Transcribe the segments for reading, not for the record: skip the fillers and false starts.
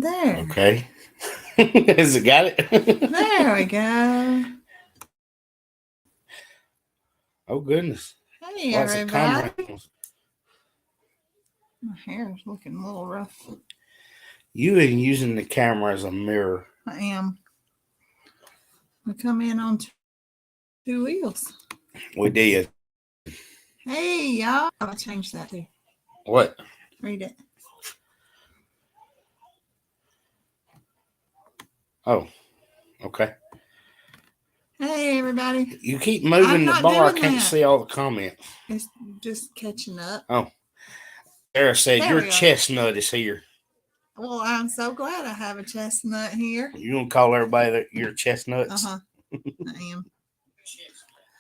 There. Okay. Has it got it? There we go. Oh, goodness. Hey, Lots of camera everybody. angles. My hair is looking a little rough. You are using the camera as a mirror. I am. We come in on two wheels. We did. Hey, y'all. I changed that too. What? Read it. Oh, okay. Hey, everybody. You keep moving the bar. I can't see all the comments. It's just catching up. Oh. Sarah said, your chestnut is here. Well, I'm so glad I have a chestnut here. You gonna call everybody that you're chestnuts? I am.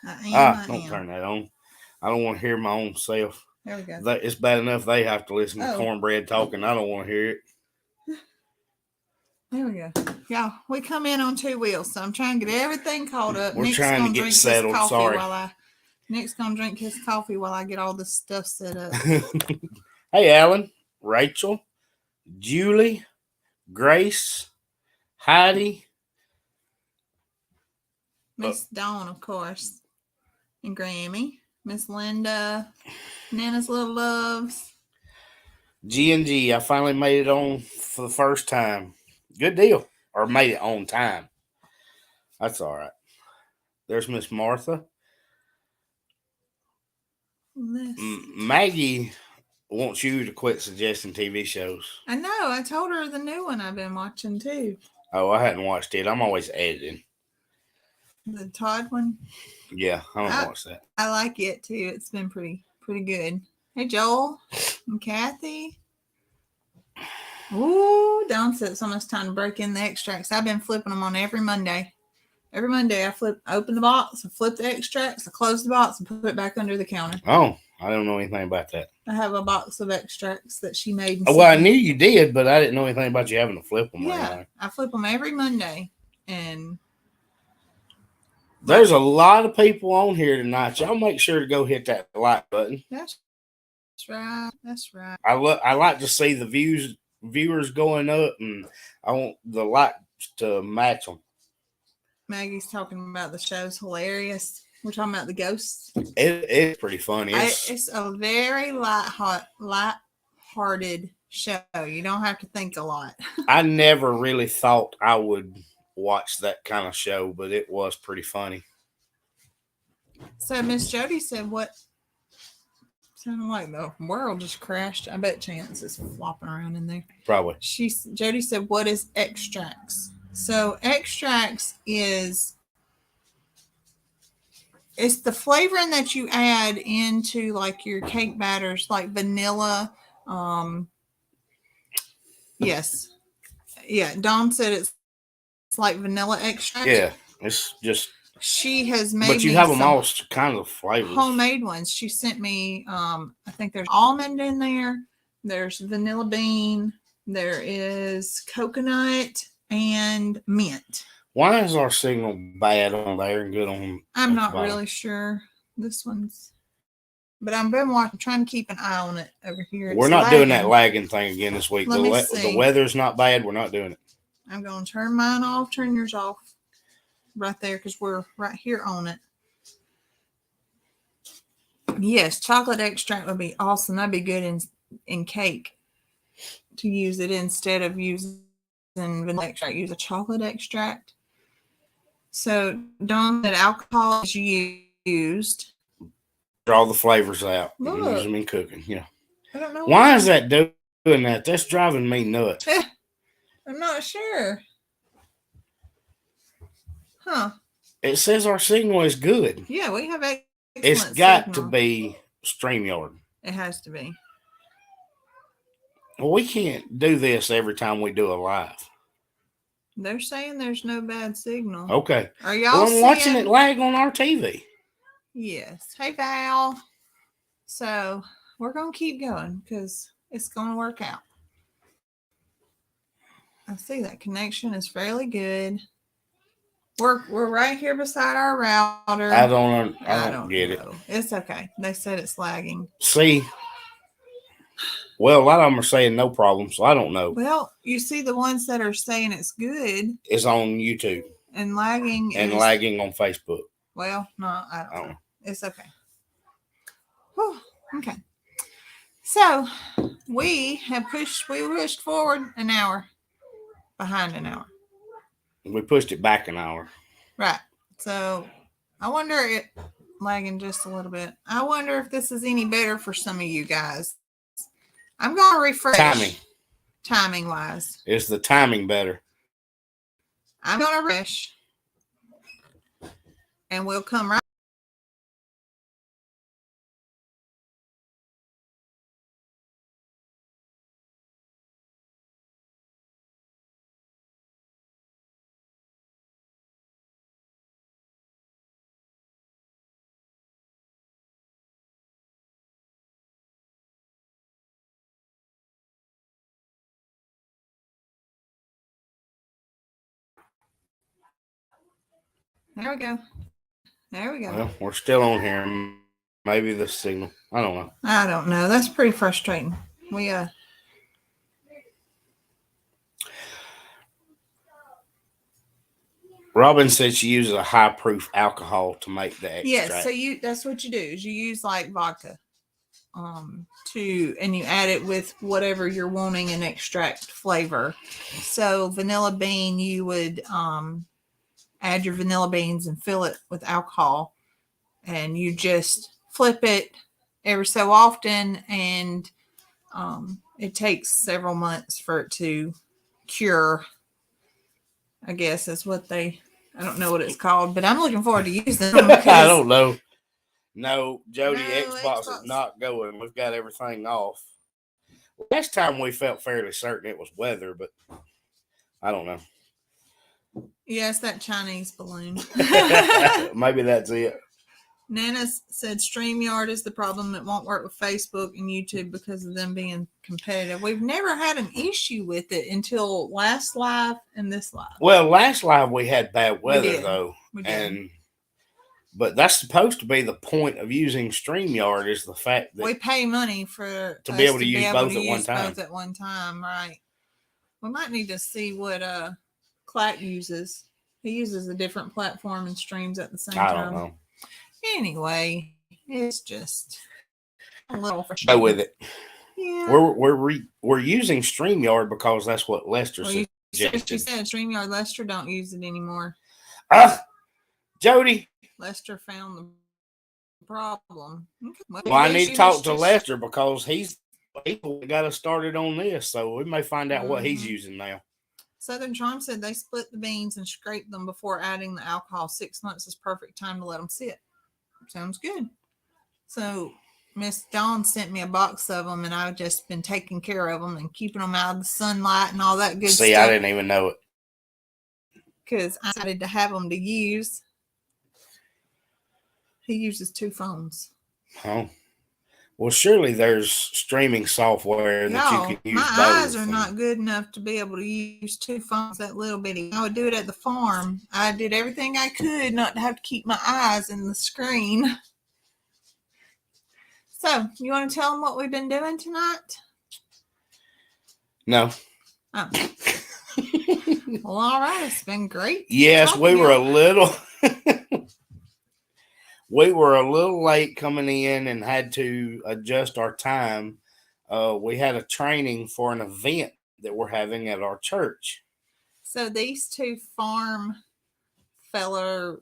I don't am. Turn that on. I don't want to hear my own self. There we go. It's bad enough they have to listen to cornbread talking. I don't want to hear it. There we go. Y'all, we come in on two wheels, so I'm trying to get everything caught up. We're trying to get settled. Sorry. Nick's gonna drink his coffee while I get all this stuff set up. Hey, Alan, Rachel, Julie, Grace, Heidi, Miss Dawn, of course, and Grammy, Miss Linda, Nana's Little Loves, G&G. I finally made it on for the first time. Good deal. Or made it on time. That's all right. There's Miss Martha. Maggie wants you to quit suggesting TV shows. I know. I told her the new one I've been watching too. Oh, I hadn't watched it. I'm always editing. The Todd one? Yeah, I don't watch that. I like it too. It's been pretty good. Hey, Joel and Kathy. Ooh, Dawn said it's almost time to break in the extracts. I've been flipping them on every Monday. Every Monday I open the box, I flip the extracts, I close the box and put it back under the counter. Oh, I don't know anything about that. I have a box of extracts that she made. Well, I knew you did, but I didn't know anything about you having to flip them. Yeah, I flip them every Monday. And there's a lot of people on here tonight. Y'all make sure to go hit that like button. That's right. That's right. I like to see the viewers going up, and I want the likes to match them. Maggie's talking about the show's hilarious. We're talking about the ghosts. It's pretty funny. It's a very light-hearted show. You don't have to think a lot. I never really thought I would watch that kind of show, but it was pretty funny. So Miss Jody said, "What?" Sounded like the world just crashed. I bet Chance is flopping around in there. Probably. Jody said, "What is extracts?" So extracts is it's the flavoring that you add into like your cake batters, like vanilla. Yes. Yeah. Dawn said it's like vanilla extract. Yeah. It's just. She has made. But you have them all kind of flavors. Homemade ones. She sent me. I think there's almond in there. There's vanilla bean. There is coconut and mint. Why is our signal bad on there and good on? I'm not really sure. This one's, but I've been trying to keep an eye on it over here. We're not doing that lagging thing again this week. The weather's not bad. We're not doing it. I'm going to turn mine off. Turn yours off. Right there, because we're right here on it. Yes, chocolate extract would be awesome. That'd be good in cake to use it instead of using vanilla extract. Use a chocolate extract. So Dawn said alcohol is used. Draw the flavors out. And use them in cooking. Yeah. I don't know why is that doing that? That's driving me nuts. I'm not sure. Huh. It says our signal is good. Yeah, we have excellent It's got to be StreamYard. It has to be. Well, we can't do this every time we do a live. They're saying there's no bad signal. Okay. Are y'all I'm watching it lag on our TV. Yes. Hey, Val. So we're going to keep going because it's going to work out. I see that connection is fairly good. We're right here beside our router. I don't get it. It's okay. They said it's lagging. See, Well, a lot of them are saying no problem, so I don't know. Well, you see the ones that are saying it's good It's on YouTube and lagging and is lagging on Facebook. well, no, I don't know. It's okay. Whew, okay. So we pushed forward an hour, behind an hour. We pushed it back an hour. Right. So I wonder it lagging just a little bit. I wonder if this is any better for some of you guys. I'm gonna refresh timing wise. Is the timing better? I'm gonna refresh and we'll come right. There we go. There we go. Well, we're still on here. Maybe the signal. I don't know. I don't know. That's pretty frustrating. We Robin said she uses a high proof alcohol to make the extract. yes. So that's what you do is you use like vodka, and you add it with whatever you're wanting an extract flavor. So vanilla bean, you would add your vanilla beans and fill it with alcohol, and you just flip it every so often, and it takes several months for it to cure. I guess is what I don't know what it's called, but I'm looking forward to using them. I don't know. No, Jody, No, Xbox is not going. We've got everything off. Last time we felt fairly certain it was weather, but I don't know. Yes, that Chinese balloon. Maybe that's it. Nana said StreamYard is the problem. It won't work with Facebook and YouTube because of them being competitive. We've never had an issue with it until last live and this live. Well, last live we had bad weather though, We did. but that's supposed to be the point of using StreamYard is the fact that we pay money to be able to use both at one time. Both at one time, right? We might need to see what Clack uses. He uses a different platform and streams at the same time. I don't know. Anyway, it's just a little frustrating. Go with it. Yeah. We're using StreamYard because that's what Lester said. She said StreamYard. Lester don't use it anymore. Jody. Lester found the problem. Okay. Well, I need to talk to Lester because he got us started on this, so we may find out what he's using now. Southern Charm said they split the beans and scrape them before adding the alcohol. 6 months is perfect time to let them sit. Sounds good. So Miss Dawn sent me a box of them, and I've just been taking care of them and keeping them out of the sunlight and all that good stuff. See, I didn't even know it. Because I decided to have them to use. He uses 2 phones. Oh. Well, surely there's streaming software that you can use. My eyes are not good enough to be able to use 2 phones that little bitty. I would do it at the farm. I did everything I could not to have to keep my eyes in the screen. So, you want to tell them what we've been doing tonight? No. Oh. Well, all right. It's been great. Yes, we were a little... We were a little late coming in and had to adjust our time. We had a training for an event that we're having at our church. So these 2 farm, we're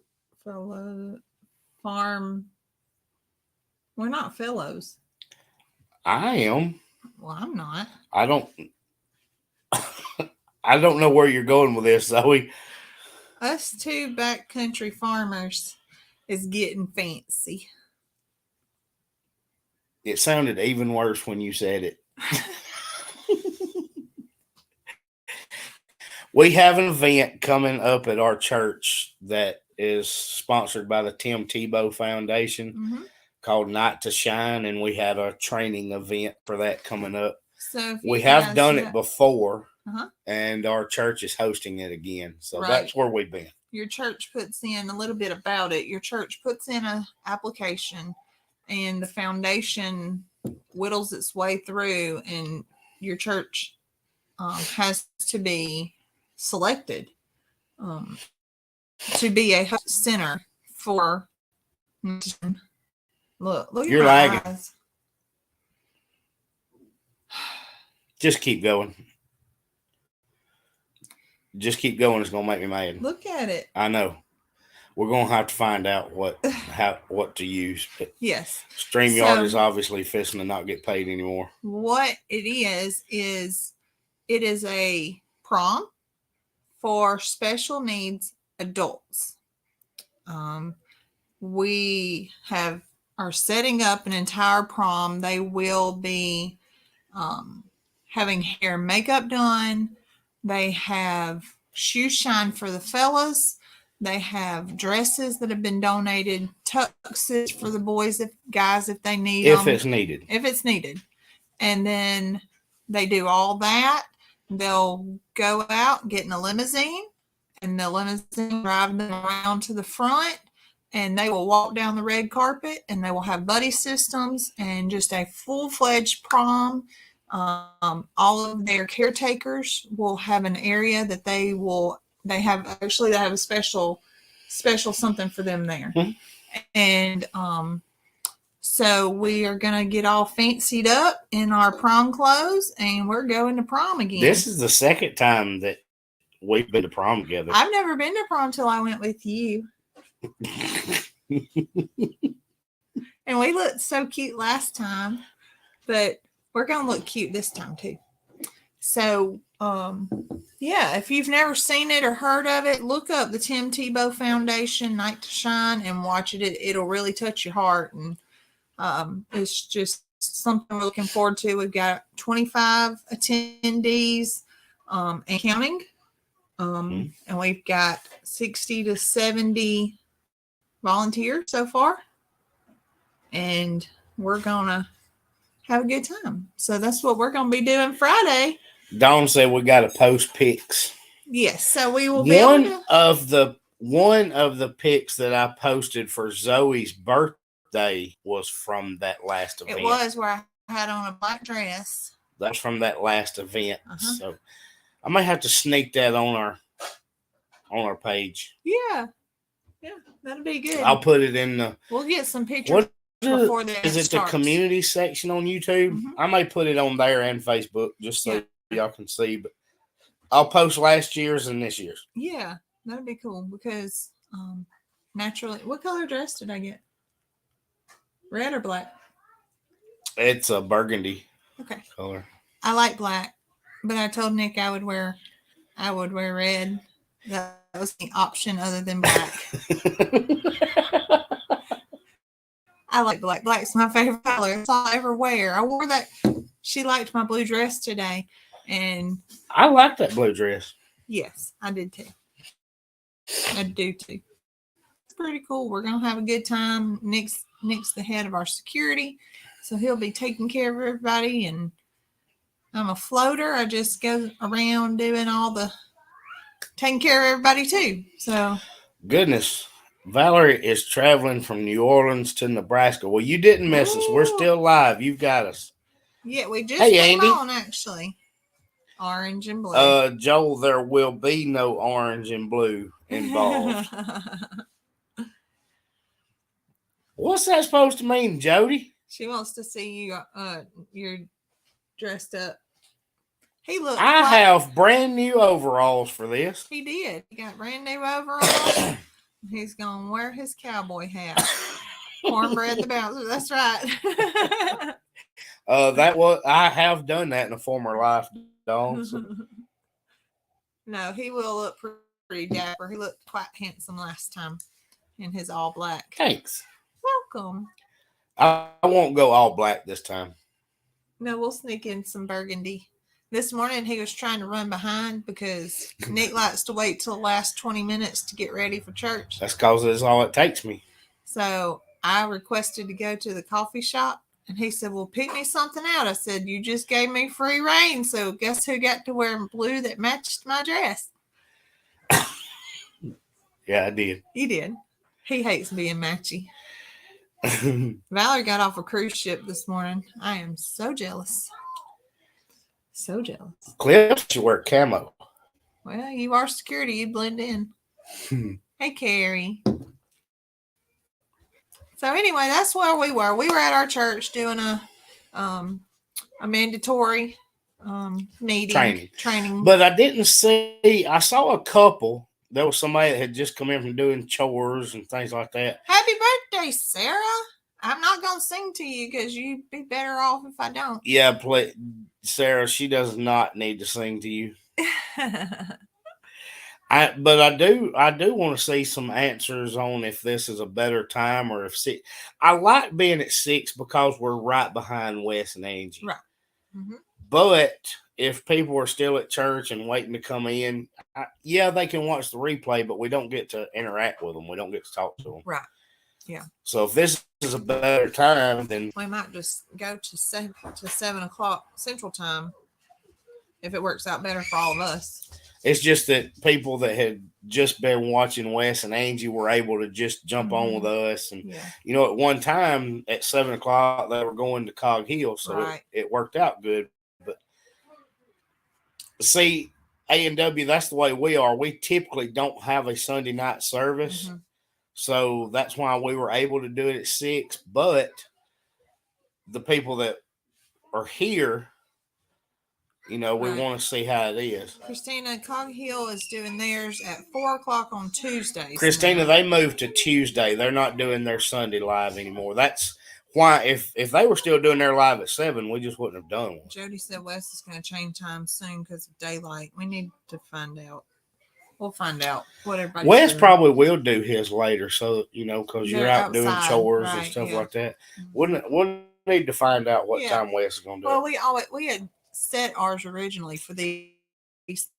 not fellows. I am. Well, I'm not. I don't know where you're going with this, Zoe. Us 2 backcountry farmers is getting fancy. It sounded even worse when you said it. We have an event coming up at our church that is sponsored by the Tim Tebow Foundation called Night to Shine, and we had a training event for that coming up. So we have done it before, and our church is hosting it again. So that's where we've been. Your church puts in a little bit about it. Your church puts in an application, and the foundation whittles its way through, and your church has to be selected to be a host center for. Look at You're my lagging. eyes. Just keep going. Just keep going. It's gonna make me mad. Look at it. I know. We're gonna have to find out what to use. But yes. StreamYard is obviously fixing to not get paid anymore. What it is it is a prom for special needs adults. We are setting up an entire prom. They will be having hair and makeup done. They have shoe shine for the fellas. They have dresses that have been donated, tuxes for the boys, guys, if they need them. If it's needed. If it's needed. And then they do all that. They'll go out, get in a limousine, and the limousine drive them around to the front, and they will walk down the red carpet, and they will have buddy systems and just a full-fledged prom. All of their caretakers will have an area that they have a special something for them there. Mm-hmm. And so we are going to get all fancied up in our prom clothes, and we're going to prom again. This is the second time that we've been to prom together. I've never been to prom till I went with you. And we looked so cute last time, but we're going to look cute this time too. So, yeah, if you've never seen it or heard of it, look up the Tim Tebow Foundation, Night to Shine, and watch it. It'll really touch your heart. And it's just something we're looking forward to. We've got 25 attendees and counting. And we've got 60 to 70 volunteers so far. And we're going to have a good time. So that's what we're going to be doing Friday. Dawn said we got to post pics. Yes, so we will be able to. One of the pics that I posted for Zoe's birthday was from that last event. It was where I had on a black dress. That's from that last event. So I might have to sneak that on our page. Yeah, that'll be good. I'll put it in the. We'll get some pictures. Before is it starts. The community section on YouTube? Mm-hmm. I may put it on there and Facebook just so y'all can see. But I'll post last year's and this year's. Yeah, that'd be cool because naturally, what color dress did I get? Red or black? It's a burgundy. Okay. Color. I like black, but I told Nick I would wear red. That was the option other than black. I like black. Black's my favorite color. It's all I ever wear. I wore that. She liked my blue dress today, and I like that blue dress. Yes, I did too. I do too. It's pretty cool. We're gonna have a good time. Nick's the head of our security, so he'll be taking care of everybody. And I'm a floater. I just go around doing all the taking care of everybody too. So goodness. Valerie is traveling from New Orleans to Nebraska. Well, you didn't miss us. We're still live. You've got us. Yeah, we just came on, actually. Orange and blue. Joel, there will be no orange and blue involved. What's that supposed to mean, Jody? She wants to see you. You're dressed up. He looked. I have brand new overalls for this. He did. He got brand new overalls. He's going to wear his cowboy hat. Cornbread the bouncer. That's right. I have done that in a former life, Dawn. So. No, he will look pretty dapper. He looked quite handsome last time in his all black. Thanks. Welcome. I won't go all black this time. No, we'll sneak in some burgundy. This morning, he was trying to run behind because Nick likes to wait till the last 20 minutes to get ready for church. That's because that's all it takes me. So I requested to go to the coffee shop, and he said, well, pick me something out. I said, you just gave me free reign, so guess who got to wear blue that matched my dress? Yeah, I did. You did. He hates being matchy. Valerie got off a cruise ship this morning. I am so jealous. So jealous. Cliff should wear camo. Well, you are security. You blend in. Hey, Carrie. So anyway, that's where we were. We were at our church doing a mandatory meeting training. But I didn't see. I saw a couple. There was somebody that had just come in from doing chores and things like that. Happy birthday, Sarah! I'm not gonna sing to you because you'd be better off if I don't. Yeah, Sarah. She does not need to sing to you. But I do want to see some answers on if this is a better time or if 6. I like being at 6 because we're right behind Wes and Angie. Right. Mm-hmm. But if people are still at church and waiting to come in, they can watch the replay, but we don't get to interact with them. We don't get to talk to them. Right. Yeah. So if this is a better time, then we might just go to 7 o'clock Central Time if it works out better for all of us. It's just that people that had just been watching Wes and Angie were able to just jump on with us. And, at one time at 7 o'clock, they were going to Cog Hill. So it worked out good. But see, A&W, that's the way we are. We typically don't have a Sunday night service. Mm-hmm. So that's why we were able to do it at 6. But the people that are here, we want to see how it is. Christina, Cog Hill is doing theirs at 4 o'clock on Tuesdays. Christina, they moved to Tuesday. They're not doing their Sunday live anymore. That's why if they were still doing their live at 7, we just wouldn't have done one. Jody said Wes is going to change time soon because of daylight. We need to find out. We'll find out what everybody. Wes probably will do his later, so because you're out doing chores and stuff like that. Mm-hmm. We'll need to find out what time Wes is going to do. Well, we had set ours originally for these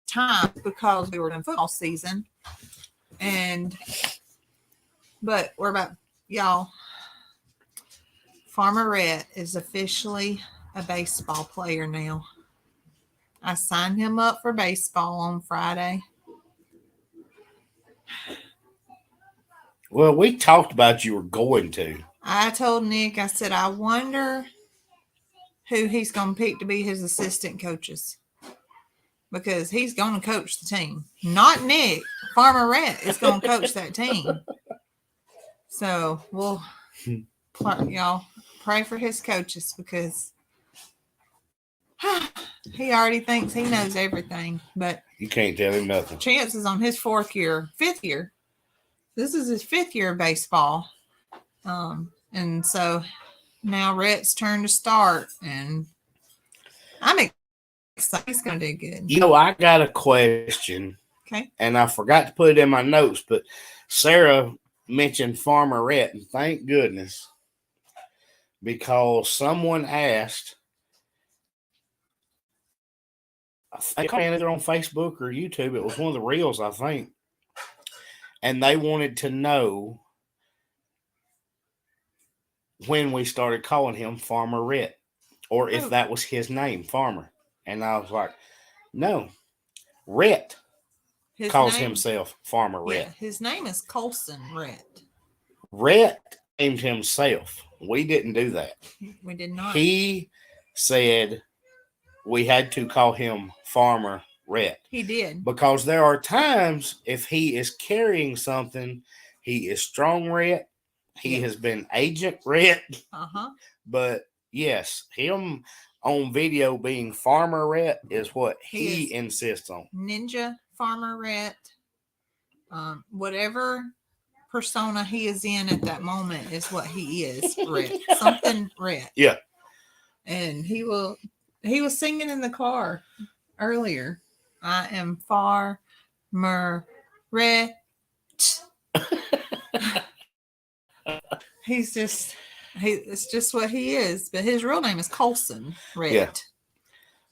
times because we were in football season, but we're about y'all. Farmer Rhett is officially a baseball player now. I signed him up for baseball on Friday. Well, we talked about you were going to. I told Nick, I said, I wonder who he's going to pick to be his assistant coaches. Because he's going to coach the team. Not Nick. Farmer Rhett is going to coach that team. So, we'll, y'all, pray for his coaches because he already thinks he knows everything. But you can't tell him nothing. Chance is on his 5th year. This is his 5th year of baseball. And so now Rhett's turn to start. And I'm excited. He's going to do good. I got a question. Okay. And I forgot to put it in my notes, but Sarah mentioned Farmer Rhett. And thank goodness. Because someone asked, I think either on Facebook or YouTube, it was one of the reels, I think. And they wanted to know when we started calling him Farmer Rhett, or if that was his name, Farmer. And I was like, no, Rhett calls himself Farmer Rhett. His name is Colson Rhett. Rhett named himself. We didn't do that. We did not. He said we had to call him Farmer Rhett. He did. Because there are times if he is carrying something, he is Strong Rhett. He has been Agent Rhett. Uh-huh. But yes, him on video being Farmer Rhett is what he insists on. Ninja Farmer Rhett. Whatever persona he is in at that moment is what he is. Rhett. Something Rhett. Yeah. And he was singing in the car earlier. I am Farmer Rhett. It's just what he is. But his real name is Colson Rhett. Yeah.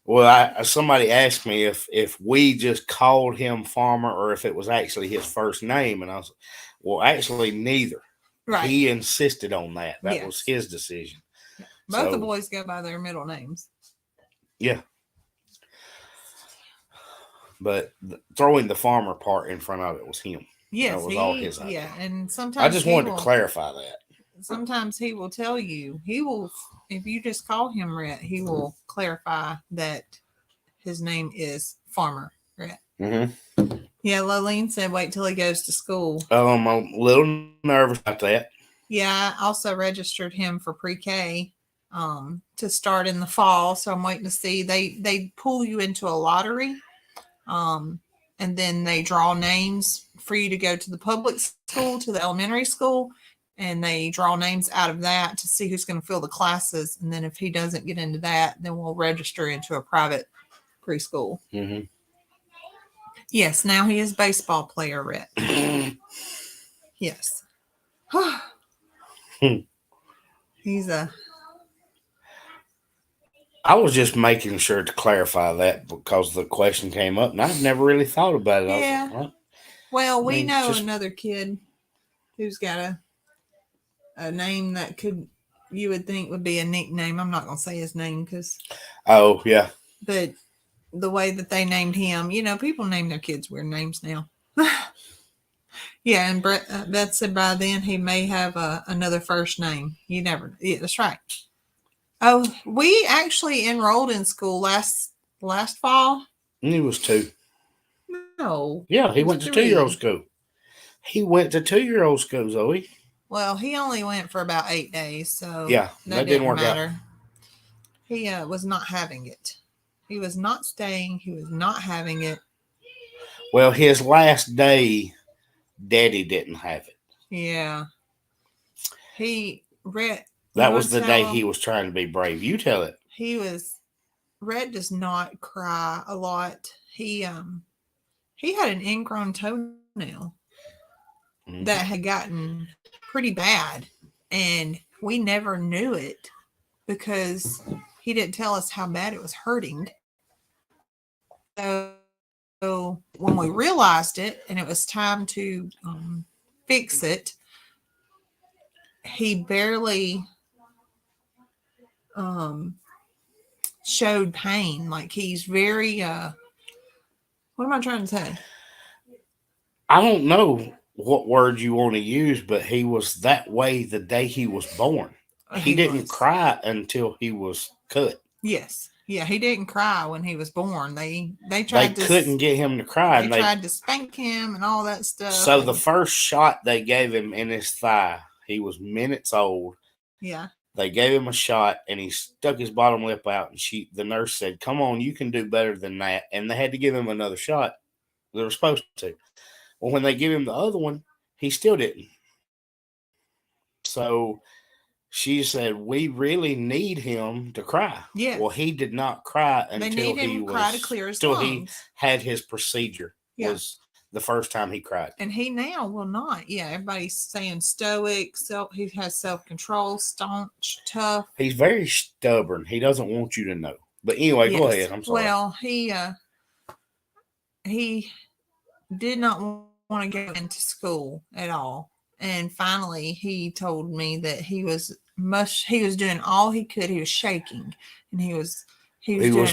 Well, somebody asked me if we just called him Farmer or if it was actually his first name. And I was, well, actually neither. Right. He insisted on that. That was his decision. Both the boys go by their middle names. Yeah. But throwing the Farmer part in front of it was him. Yes. That was all his idea. Yeah. And sometimes I just wanted to clarify that. sometimes he will tell you. He will, if you just call him Rhett, he will clarify that his name is Farmer Rhett. Mm-hmm. Yeah, Lolene said wait till he goes to school. I'm a little nervous about that. Yeah, I also registered him for pre-K to start in the fall. So I'm waiting to see. They pull you into a lottery, and then they draw names for you to go to the public school, to the elementary school, and they draw names out of that to see who's going to fill the classes. And then if he doesn't get into that, then we'll register into a private preschool. Mm-hmm. Yes, now he is baseball player, Rhett. Yes. He's a. I was just making sure to clarify that because the question came up, and I've never really thought about it. Yeah. I was like, Well, we mean, know just- another kid who's got a name that could, you would think would be a nickname. I'm not going to say his name because, oh yeah, but the way that they named him, you know, people name their kids weird names now. Yeah, and Beth said by then he may have another first name. You never, yeah, that's right. Oh, we actually enrolled in school last fall. and he was 2. No. Yeah, he was went to 3. 2-year-old school. He went to 2-year-old school, Zoe. Well, he only went for about 8 days, so Yeah, that didn't work out. He was not having it. He was not staying. He was not having it. Well, his last day, Daddy didn't have it. Yeah. That was the day he was trying to be brave. You tell it. Rhett does not cry a lot. He had an ingrown toenail that had gotten pretty bad, and we never knew it because he didn't tell us how bad it was hurting. So when we realized it and it was time to fix it, he barely showed pain. Like he's very what am I trying to say? I don't know what word you want to use, but he was that way the day he was born. He didn't cry until he was cut. Yes. Yeah, he didn't cry when he was born. They couldn't get him to cry. They tried to spank him and all that stuff. So the first shot they gave him in his thigh, he was minutes old. Yeah. They gave him a shot and he stuck his bottom lip out, and the nurse said, "Come on, you can do better than that." And they had to give him another shot. They were supposed to. Well, when they give him the other one, he still didn't. So she said, "We really need him to cry." Yeah. Well, he did not cry until he was cry to clear his till lungs. he had his procedure. Yeah. Was the first time he cried. And he now will not. Yeah, everybody's saying stoic. He has self-control, staunch, tough. He's very stubborn. He doesn't want you to know. But anyway, Go ahead. I'm sorry. Well, he did not want to go into school at all. And finally, he told me that he was doing all he could. He was shaking, and he was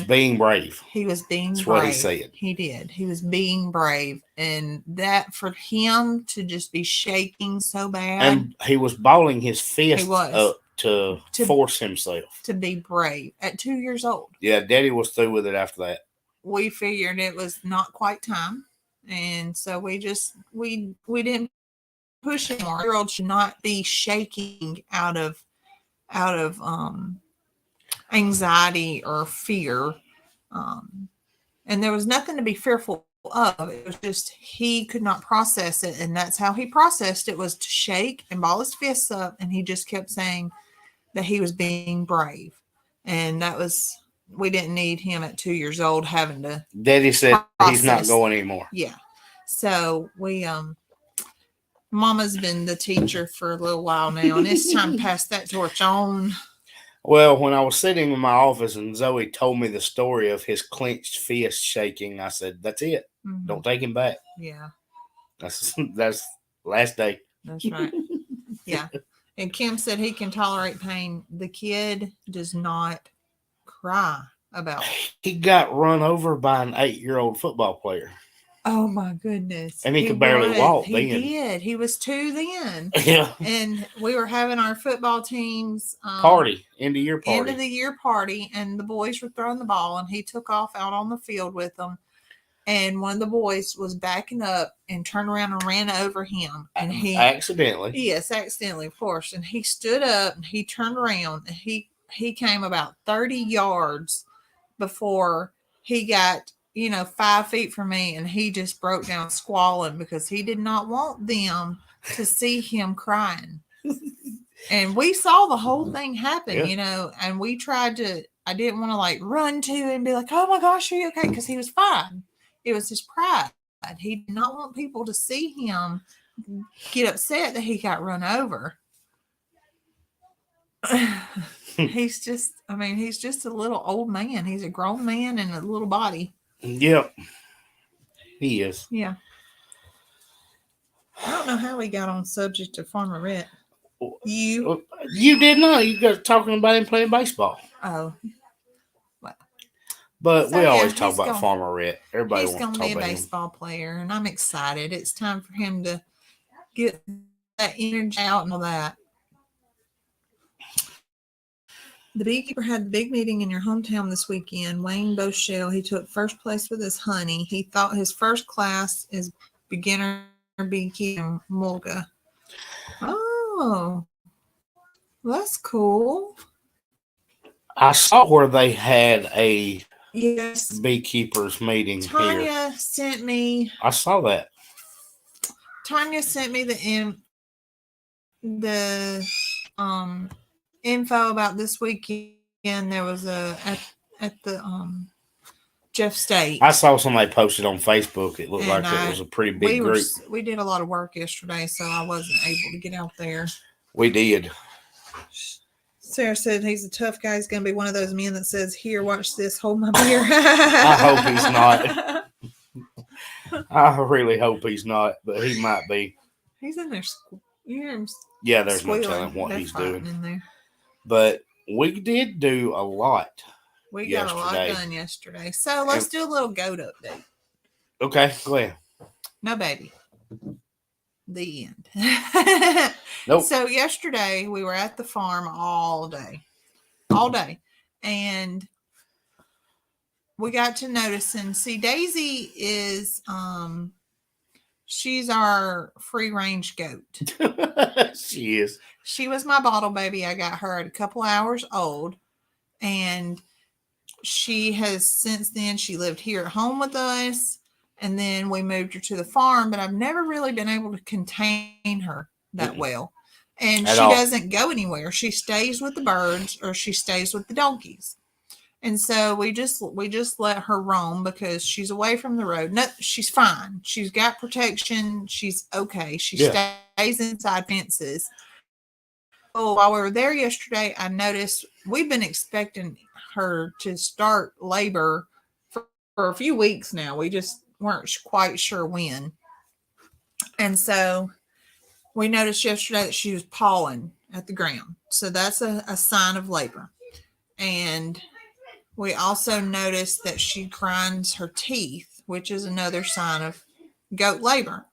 being brave. He was being That's brave. What he said. He did. He was being brave, and that for him to just be shaking so bad, and he was balling his fist up to force himself to be brave at 2 years old. Yeah, Daddy was through with it after that. We figured it was not quite time, and so we didn't push him more. 2-year-old should not be shaking out of anxiety or fear, and there was nothing to be fearful of. It was just he could not process it, and that's how he processed it, was to shake and ball his fists up. And he just kept saying that he was being brave, and that was, we didn't need him at 2 years old having to. Daddy said he's not going anymore. Yeah, so we Mama's been the teacher for a little while now, and it's time to pass that torch on. Well, when I was sitting in my office and Zoe told me the story of his clenched fist shaking, I said, "That's it. Mm-hmm. Don't take him back." Yeah. That's last day. That's right. Yeah. And Kim said he can tolerate pain. The kid does not cry about it. He got run over by an 8-year-old football player. Oh my goodness. And he could barely walk He then. did. He was 2 then. Yeah. And we were having our football team's Party. End of year party. End of the year party, and the boys were throwing the ball, and he took off out on the field with them. And one of the boys was backing up and turned around and ran over him. And he accidentally. Yes, accidentally, of course. And he stood up and he turned around and he came about 30 yards before he got 5 feet from me, and he just broke down squalling because he did not want them to see him crying. And we saw the whole thing happen, and we tried to, I didn't want to like run to and be like, oh my gosh, are you okay? Because he was fine. It was his pride. He did not want people to see him get upset that he got run over. He's just a little old man. He's a grown man in a little body. Yep. He is. Yeah. I don't know how we got on subject of Farmer Rhett. You did not. You got talking about him playing baseball. Oh. Well. But we always talk about Farmer Rhett. Everybody wants to talk about him. He's going to be a baseball player, and I'm excited. It's time for him to get that energy out and all that. The beekeeper had the big meeting in your hometown this weekend. Wayne Boschel, he took first place with his honey. He thought his first class is beginner beekeeping Mulga. Oh, that's cool. I saw where they had a yes beekeepers meeting. Tanya sent me. I saw that. Tanya sent me the info about this weekend. There was at the Jeff State. I saw somebody posted on Facebook. It looked like it was a pretty big group. We did a lot of work yesterday, so I wasn't able to get out there. We did. Sarah said he's a tough guy. He's going to be one of those men that says, "Here, watch this. Hold my beer." I hope he's not. I really hope he's not, but he might be. He's in there. You hear him? Yeah, there's no telling what he's doing. In there. But we did do a lot. We got a lot done yesterday. So let's do a little goat update. Okay, go ahead. No, baby. The end. Nope. So yesterday we were at the farm all day. And we got to notice and see Daisy is, she's our free range goat. She is. She was my bottle baby. I got her at a couple hours old, and she has since then, she lived here at home with us, and then we moved her to the farm, but I've never really been able to contain her that well. And she doesn't go anywhere. She stays with the birds or she stays with the donkeys. And so we just let her roam because she's away from the road. No, she's fine. She's got protection. She's okay. She stays inside fences. Well, while we were there yesterday, I noticed we've been expecting her to start labor for a few weeks now. We just weren't quite sure when. And so we noticed yesterday that she was pawing at the ground. So that's a sign of labor. And we also noticed that she grinds her teeth, which is another sign of goat labor.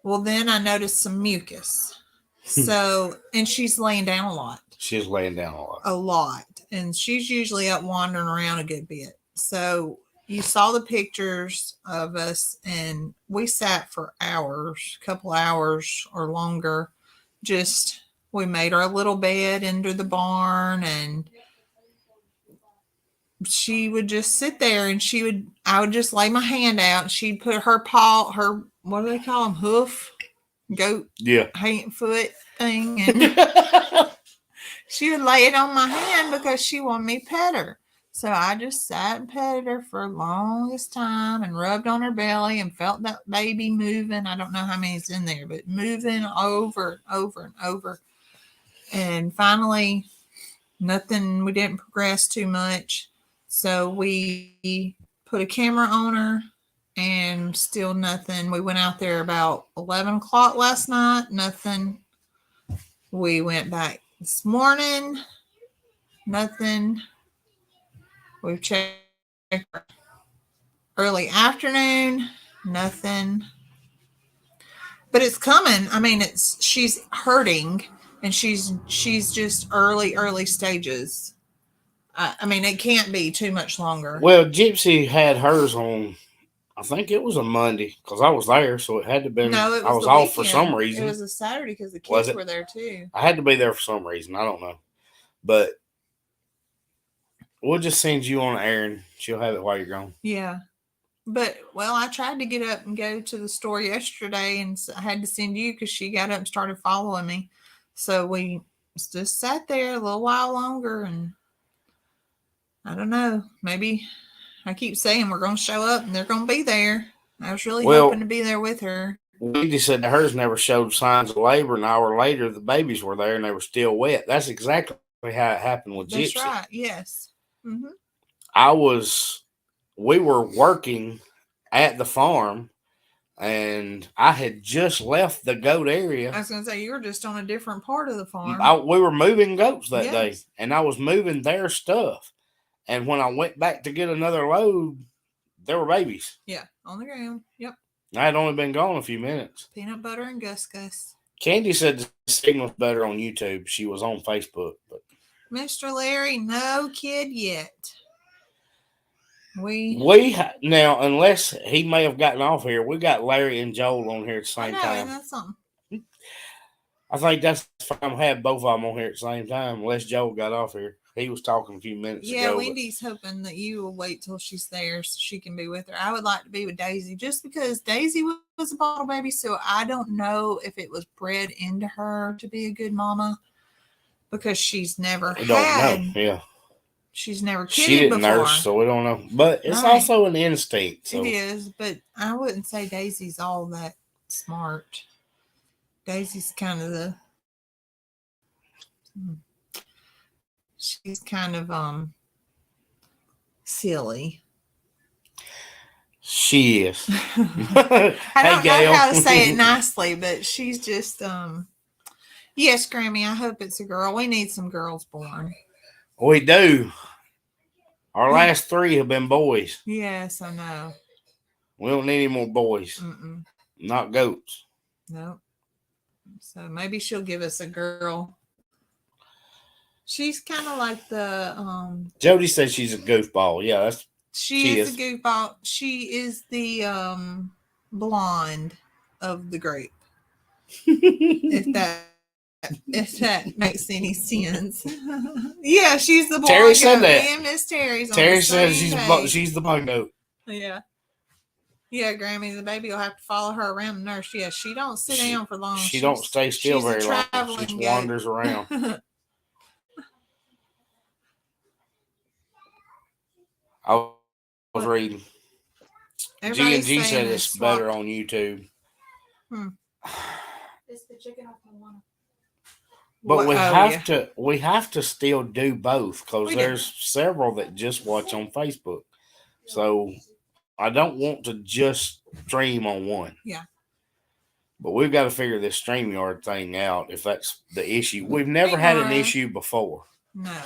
Well, then I noticed some mucus. So, and she's laying down a lot. She's laying down a lot. And she's usually up wandering around a good bit. So you saw the pictures of us, and we sat for hours, a couple hours or longer. We made her a little bed under the barn, and she would just sit there, and I would just lay my hand out, and she'd put her paw, what do they call them? Hoof? Goat foot thing, and she would lay it on my hand because she wanted me to pet her. So I just sat and petted her for the longest time and rubbed on her belly and felt that baby moving. I don't know how many's in there, but moving over and over and over. And finally, nothing, we didn't progress too much. So we put a camera on her. And still nothing. We went out there about 11 o'clock last night. Nothing. We went back this morning. Nothing. We've checked Early afternoon, nothing. But it's coming. I mean, she's hurting, and she's just early stages. I mean, it can't be too much longer. Well, Gypsy had hers on, I think it was a Monday because I was there, so it had to been. No, it was I was the off for weekend. some reason. It was a Saturday because the Was kids it? were there too. I had to be there for some reason. I don't know, but we'll just send you on an errand. She'll have it while you're gone. Yeah. But, well, I tried to get up and go to the store yesterday, and I had to send you because she got up and started following me. So we just sat there a little while longer, and I don't know. Maybe I keep saying we're going to show up and they're going to be there. I was really hoping to be there with her. Wendy said hers never showed signs of labor. An hour later, the babies were there and they were still wet. That's exactly how it happened with Gypsy. That's right. Yes. Mm-hmm. We were working at the farm, and I had just left the goat area. I was going to say, you were just on a different part of the farm. We were moving goats that day, and I was moving their stuff. And when I went back to get another load, there were babies. Yeah, on the ground. Yep. I had only been gone a few minutes. Peanut butter and Gus Gus. Candy said the signal's better on YouTube. She was on Facebook. But Mr. Larry, no kid yet. Now, unless he may have gotten off here, we got Larry and Joel on here at the same time. That's something. I think that's fine. Have both of them on here at the same time, unless Joel got off here. He was talking a few minutes ago. Yeah, Wendy's hoping that you will wait till she's there so she can be with her. I would like to be with Daisy just because Daisy was a bottle baby, so I don't know if it was bred into her to be a good mama because she's never Yeah. She's never kidded She didn't before. nurse, so we don't know. But it's also an instinct. So. It is, but I wouldn't say Daisy's all that smart. Daisy's kind of she's kind of silly. She is. I don't know how to say it nicely, but she's just yes, Grammy, I hope it's a girl. We need some girls born. We do. Our last 3 have been boys. Yes, I know. We don't need any more boys. Mm-mm. Not goats. Nope. So maybe she'll give us a girl. She's kind of like the Jody says she's a goofball. Yeah, she is a goofball. She is the blonde of the group. if that makes any sense. Yeah, she's the blonde. Terry said that. Me and Miss Terry's. Terry says she's the blonde goat. Yeah. Yeah, Grammy, the baby will have to follow her around the nurse. Yeah, she don't sit down for long. She don't stay still very long. She wanders around. I was reading. G&G said it's better on YouTube. It's the chicken off the one. But we have to still do both because there's several that just watch on Facebook. So I don't want to just stream on one. Yeah. But we've got to figure this StreamYard thing out if that's the issue. We've never had an issue before. No.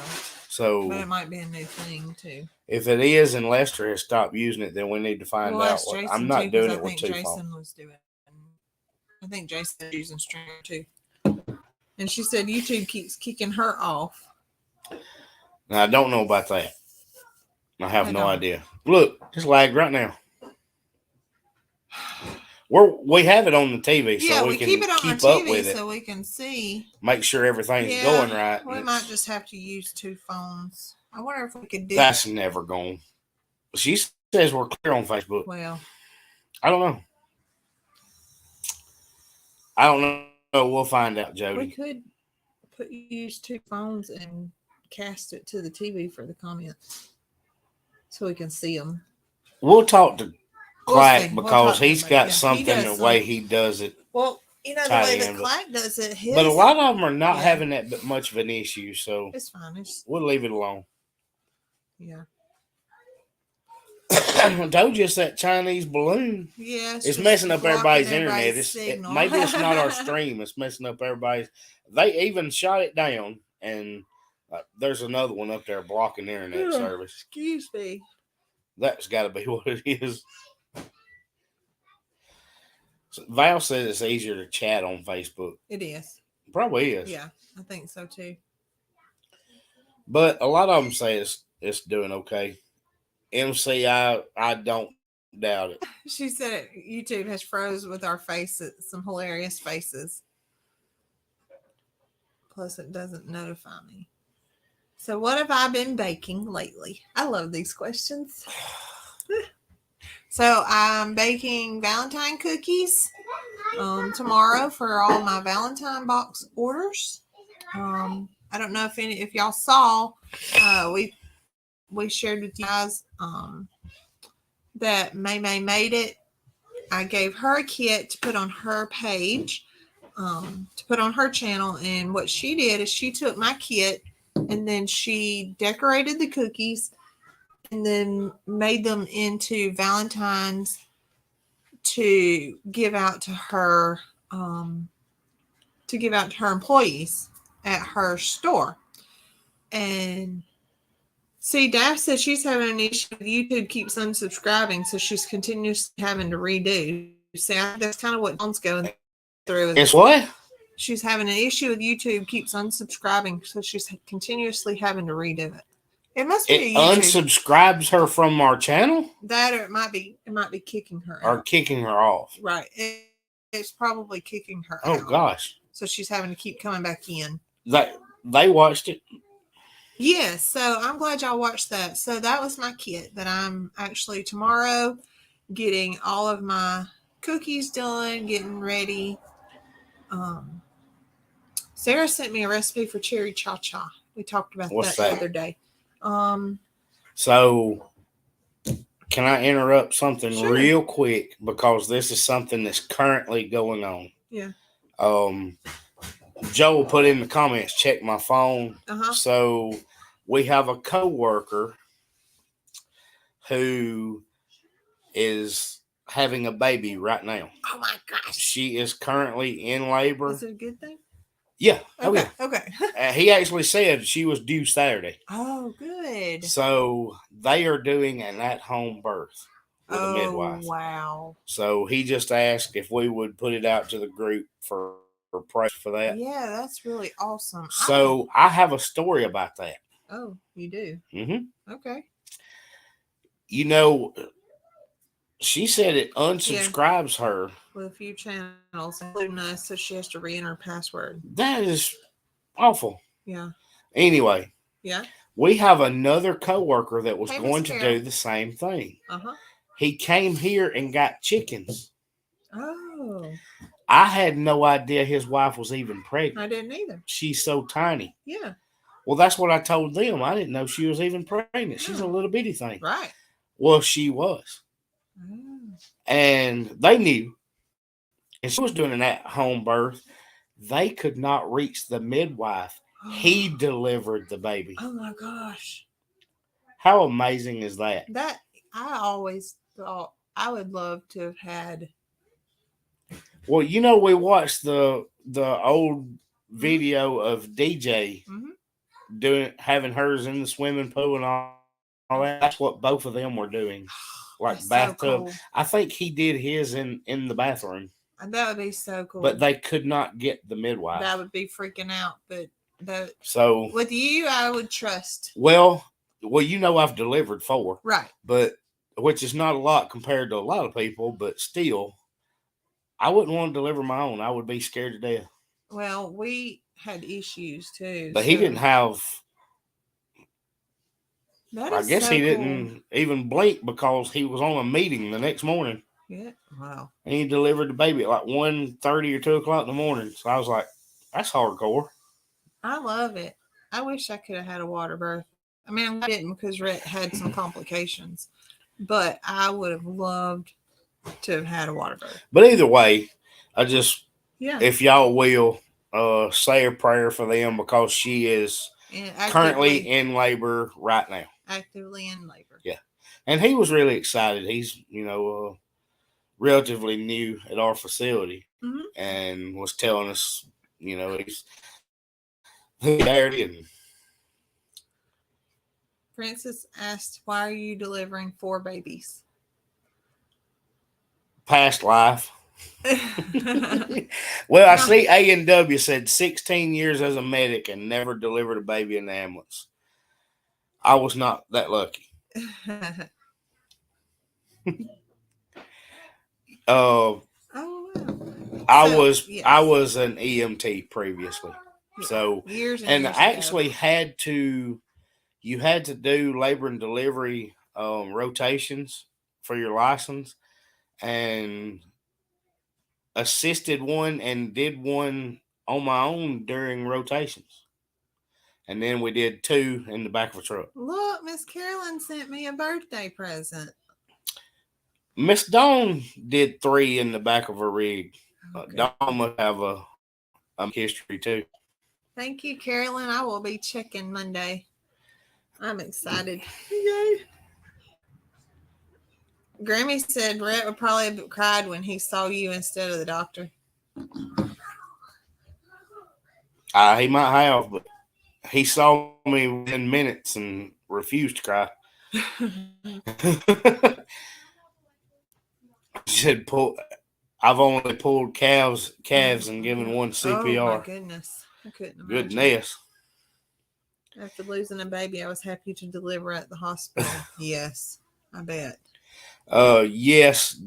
So, but it might be a new thing too. If it is and Lester has stopped using it, then we need to find out. I'm not doing it with 2 phones. Jason was doing it. I think Jason was using Streamer too. And she said YouTube keeps kicking her off. Now, I don't know about that. I have no idea. Look, it's lagged right now. We have it on the TV, so we can keep it on the TV up with it, so we can see, make sure everything's going right. We might just have to use 2 phones. I wonder if we could do. That's never going. She says we're clear on Facebook. Well, I don't know. I don't know. We'll find out, Jody. We could use 2 phones and cast it to the TV for the comments, so we can see them. We'll talk to Clack because he's got something the way he does it. Well, you know the way that Clack does it. But a lot of them are not having that much of an issue, so it's fine. We'll leave it alone. Yeah. I told you it's that Chinese balloon. Yeah, it's messing up everybody's internet. Maybe it's not our stream. It's messing up everybody's. They even shot it down, and there's another one up there blocking internet service. Excuse me. That's got to be what it is. So Val says it's easier to chat on Facebook. It is. Probably is. Yeah, I think so too. But a lot of them say it's doing okay. MC, I don't doubt it. She said YouTube has froze with our faces, some hilarious faces. Plus, it doesn't notify me. So, what have I been baking lately? I love these questions. So, I'm baking Valentine cookies tomorrow for all my Valentine box orders. I don't know if y'all saw, we shared with you guys that May made it. I gave her a kit to put on her page, to put on her channel. And what she did is she took my kit and then she decorated the cookies and then made them into Valentine's to give out to her employees at her store. And see, Daph said she's having an issue with YouTube keeps unsubscribing, so she's continuously having to redo. See, that's kind of what Dawn's going through. It's what? She's having an issue with YouTube keeps unsubscribing, so she's continuously having to redo it. It must be It unsubscribes her from our channel? That, or it might be kicking her or out. kicking her off. Right. It's probably kicking her out. Oh gosh. So she's having to keep coming back in. They watched it. Yes, so I'm glad y'all watched that. So that was my kit that I'm actually tomorrow getting all of my cookies done, getting ready. Sarah sent me a recipe for cherry cha-cha. We talked about that the other day. So can I interrupt something Sure. real quick, because this is something that's currently going on. Yeah. Joel put in the comments, check my phone. Uh-huh. So we have a coworker who is having a baby right now. Oh my gosh. She is currently in labor. Is it a good thing? Yeah. Okay. Oh, yeah. Okay. He actually said she was due Saturday. Oh, good. So they are doing an at-home birth with a midwife. Wow. So he just asked if we would put it out to the group for prayer for that. Yeah, that's really awesome. So I have a story about that. Oh, you do? Mm-hmm. Okay. You know, she said it unsubscribes her with a few channels, including us, so she has to re-enter her password. That is awful. Yeah. Anyway. Yeah. We have another coworker that was going to do the same thing. Uh-huh. He came here and got chickens. Oh. I had no idea his wife was even pregnant. I didn't either. She's so tiny. Yeah. Well, that's what I told them. I didn't know she was even pregnant. She's a little bitty thing. Right. Well, she was. Oh. And they knew. And she was doing an at-home birth. They could not reach the midwife. He delivered the baby. Oh my gosh. How amazing is that? That, I always thought I would love to have had. Well, you know, we watched the old video of DJ having hers in the swimming pool and all that. That's what both of them were doing. Like That's bathtub. So cool. I think he did his in the bathroom. That would be so cool. But they could not get the midwife. That would be freaking out. But so with you, I would trust. Well, you know, I've delivered 4. Right. But which is not a lot compared to a lot of people, but still, I wouldn't want to deliver my own. I would be scared to death. Well, we had issues too. But he didn't have. I guess he didn't even blink because he was on a meeting the next morning. Yeah. Wow. And he delivered the baby at like 1:30 or 2 o'clock in the morning. So I was like, that's hardcore. I love it. I wish I could have had a water birth. I mean, I didn't because Rhett had some complications. But I would have loved to have had a water birth. But either way, if y'all will, say a prayer for them, because she is currently in labor right now. Actively in labor. Yeah. And he was really excited. He's, relatively new at our facility and was telling us, he's married and Francis asked, "Why are you delivering 4 babies?" Past life. Well, I see A&W said 16 years as a medic and never delivered a baby in the ambulance. I was not that lucky. Oh, wow. I was an EMT previously. Yeah, So years and years actually ago. you had to do labor and delivery rotations for your license, and assisted one and did one on my own during rotations. And then we did 2 in the back of a truck. Look, Miss Carolyn sent me a birthday present. Miss Dawn did 3 in the back of a rig. Okay. Dawn must have a history too. Thank you, Carolyn. I will be checking Monday. I'm excited. Yay. Grammy said Rhett would probably have cried when he saw you instead of the doctor. He might have, but he saw me within minutes and refused to cry. She said, I've only pulled calves and given one CPR. Oh, my goodness. I couldn't imagine. Goodness. After losing a baby, I was happy to deliver at the hospital. Yes, I bet. Yes,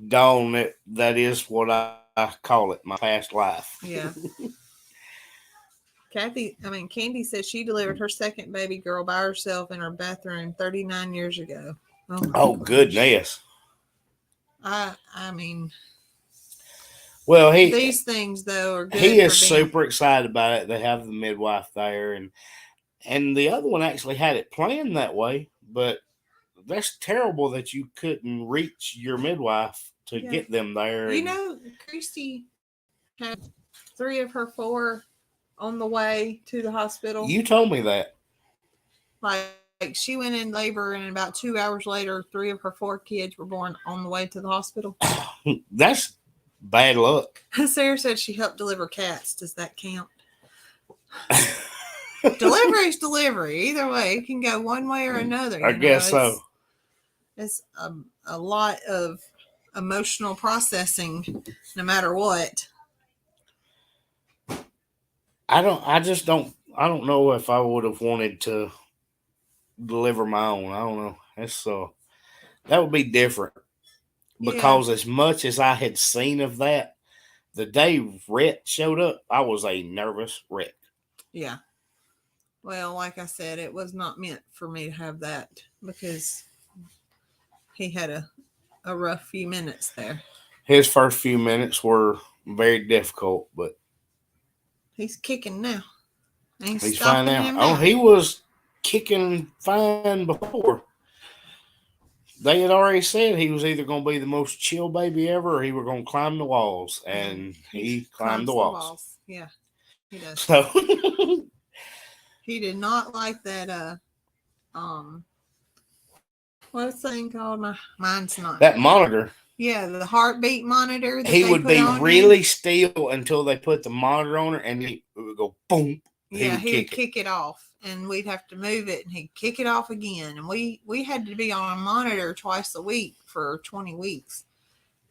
Dawn, that is what I call it, my past life. Yeah. Candy said she delivered her second baby girl by herself in her bathroom 39 years ago. Oh goodness. Well, these things though are good. He is super excited about it. They have the midwife there, and the other one actually had it planned that way, but that's terrible that you couldn't reach your midwife to get them there. You know, Christy had 3 of her 4 on the way to the hospital. You told me that. Like she went in labor, and about 2 hours later, 3 of her 4 kids were born on the way to the hospital. That's bad luck. Sarah said she helped deliver cats. Does that count? Delivery is delivery. Either way, it can go one way or another. I guess so. It's a lot of emotional processing, no matter what. I don't know if I would have wanted to deliver my own. I don't know. That would be different. Because as much as I had seen of that, the day Rhett showed up, I was a nervous wreck. Yeah. Well, like I said, it was not meant for me to have that because he had a rough few minutes there. His first few minutes were very difficult, but he's kicking now. He's fine now. Oh, he was kicking fine before. They had already said he was either going to be the most chill baby ever or he were going to climb the walls, and he climbed the walls. Yeah, he does. So he did not like that. What's the thing called? Mine's not. That monitor. Yeah, the heartbeat monitor. He would be really still until they put the monitor on her, and it would go boom. Yeah, he would kick it off, and we'd have to move it, and he'd kick it off again. And we had to be on a monitor twice a week for 20 weeks.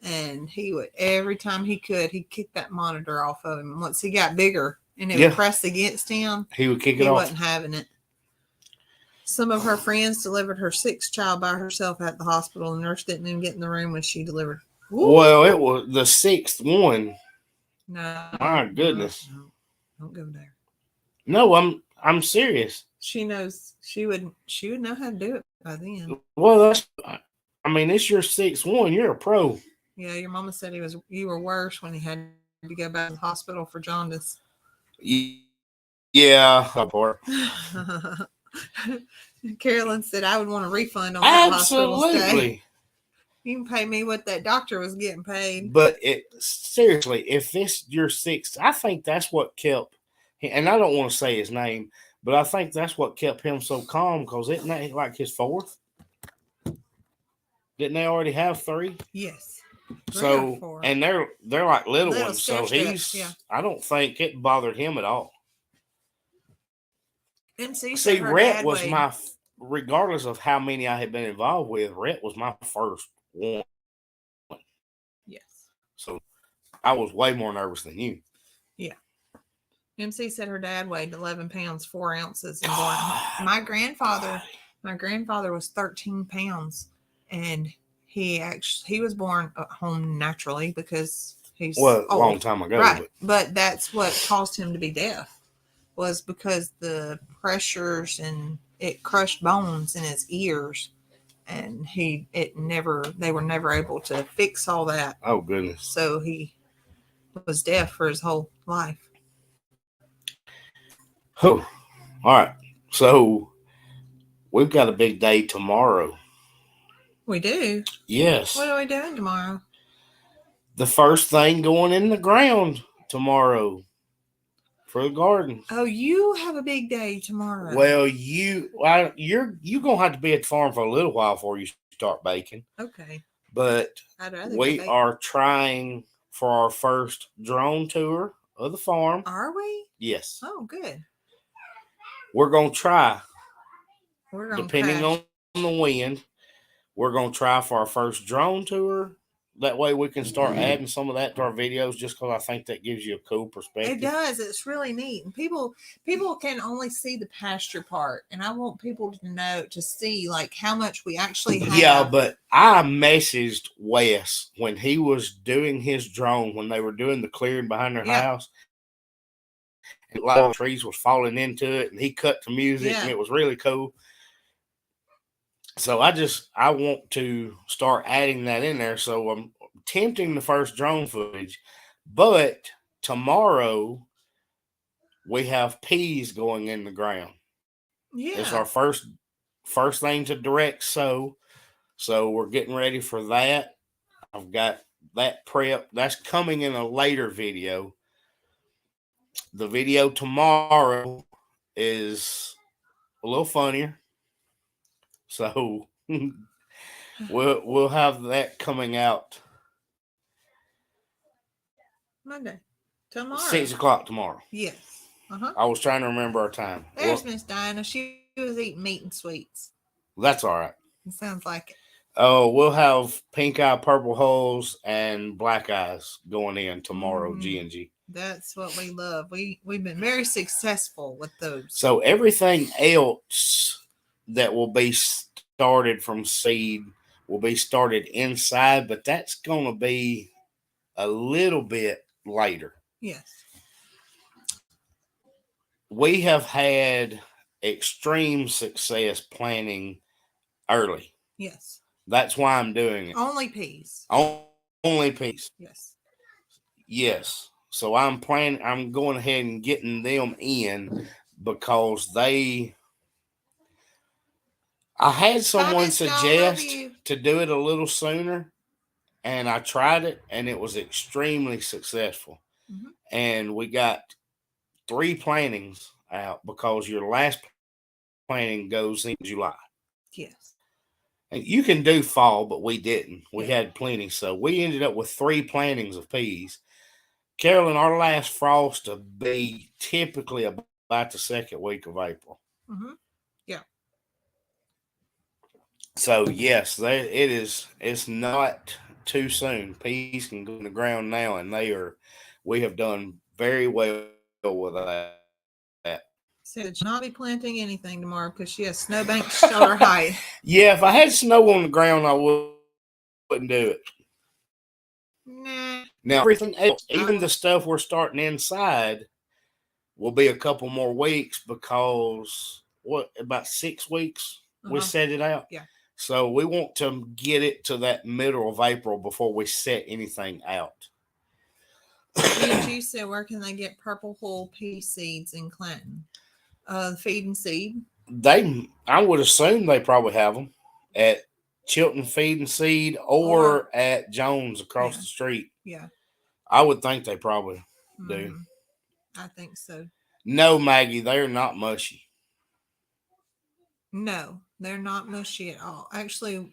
And he would, every time he could, he'd kick that monitor off of him. Once he got bigger and it would press against him, he would kick it off. He wasn't having it. Some of her friends delivered her 6th child by herself at the hospital. The nurse didn't even get in the room when she delivered. Ooh. Well, it was the 6th one. No. My goodness. No, don't go there. No, I'm serious. She knows she would know how to do it by then. Well, it's your 6th one. You're a pro. Yeah, your mama said you were worse when he had to go back to the hospital for jaundice. Yeah, poor. Carolyn said I would want a refund on that hospital stay. Absolutely. You can pay me what that doctor was getting paid. But seriously, if this your 6th, I think that's what kept, and I don't want to say his name, but I think that's what kept him so calm, because isn't that like his 4th? Didn't they already have 3? Yes. So, and they're like little ones, so I don't think it bothered him at all. And see, Rhett was regardless of how many I had been involved with, Rhett was my first one. Yes. So I was way more nervous than you. Yeah. MC said her dad weighed 11 pounds, 4 ounces. And my grandfather was 13 pounds. And he was born at home naturally because he's a old. long time ago. Right. But that's what caused him to be deaf, was because the pressures, and it crushed bones in his ears. And they were never able to fix all that. Oh, goodness. So he was deaf for his whole life. Oh, all right. So we've got a big day tomorrow. We do? Yes. What are we doing tomorrow? The first thing going in the ground tomorrow for the garden. Oh, you have a big day tomorrow. Well, you're gonna have to be at the farm for a little while before you start baking. Okay. But we be are trying for our first drone tour of the farm. Are we? Yes. Oh, good. We're gonna try. Depending crash. on the wind, we're gonna try for our first drone tour. That way we can start adding some of that to our videos, just because I think that gives you a cool perspective. It does. It's really neat. And people can only see the pasture part. And I want people to see like how much we actually have. Yeah, but I messaged Wes when he was doing his drone, when they were doing the clearing behind their house. And a lot of trees was falling into it, and he cut the music, and it was really cool. So I want to start adding that in there. So I'm attempting the first drone footage, but tomorrow we have peas going in the ground. Yeah, it's our first thing to direct sow. So we're getting ready for that. I've got that prep. That's coming in a later video. The video tomorrow is a little funnier. So we'll have that coming out Monday. Tomorrow. 6 o'clock tomorrow. Yes. I was trying to remember our time. There's Miss Dinah. She was eating meat and sweets. That's all right. It sounds like it. Oh, we'll have pink eye, purple holes, and black eyes going in tomorrow, G&G. That's what we love. We've been very successful with those. So everything else that will be started from seed will be started inside, but that's going to be a little bit later. Yes. We have had extreme success planting early. Yes. That's why I'm doing it. Only peas. Only peas. Yes. Yes. So I'm going ahead and getting them in because I had someone suggest to do it a little sooner, and I tried it, and it was extremely successful. Mm-hmm. And we got 3 plantings out because your last planting goes in July. Yes. And you can do fall, but we didn't. We had plenty. So we ended up with 3 plantings of peas. Carolyn, our last frost to be typically about the second week of April. Mm-hmm. Yeah. So yes, it's not too soon. Peas can go in the ground now, and we have done very well with that. So she'll not be planting anything tomorrow because she has snowbank shoulder height. Yeah, if I had snow on the ground, I wouldn't do it. Nah. Now, everything else, even the stuff we're starting inside, will be a couple more weeks because, about 6 weeks we set it out? Yeah. So we want to get it to that middle of April before we set anything out. She said, where can they get purple hull pea seeds in Clanton? Feed and Seed. I would assume they probably have them at Chilton Feed and Seed or at Jones across the street. Yeah. I would think they probably do. I think so. No, Maggie, they're not mushy. No, they're not mushy at all. Actually,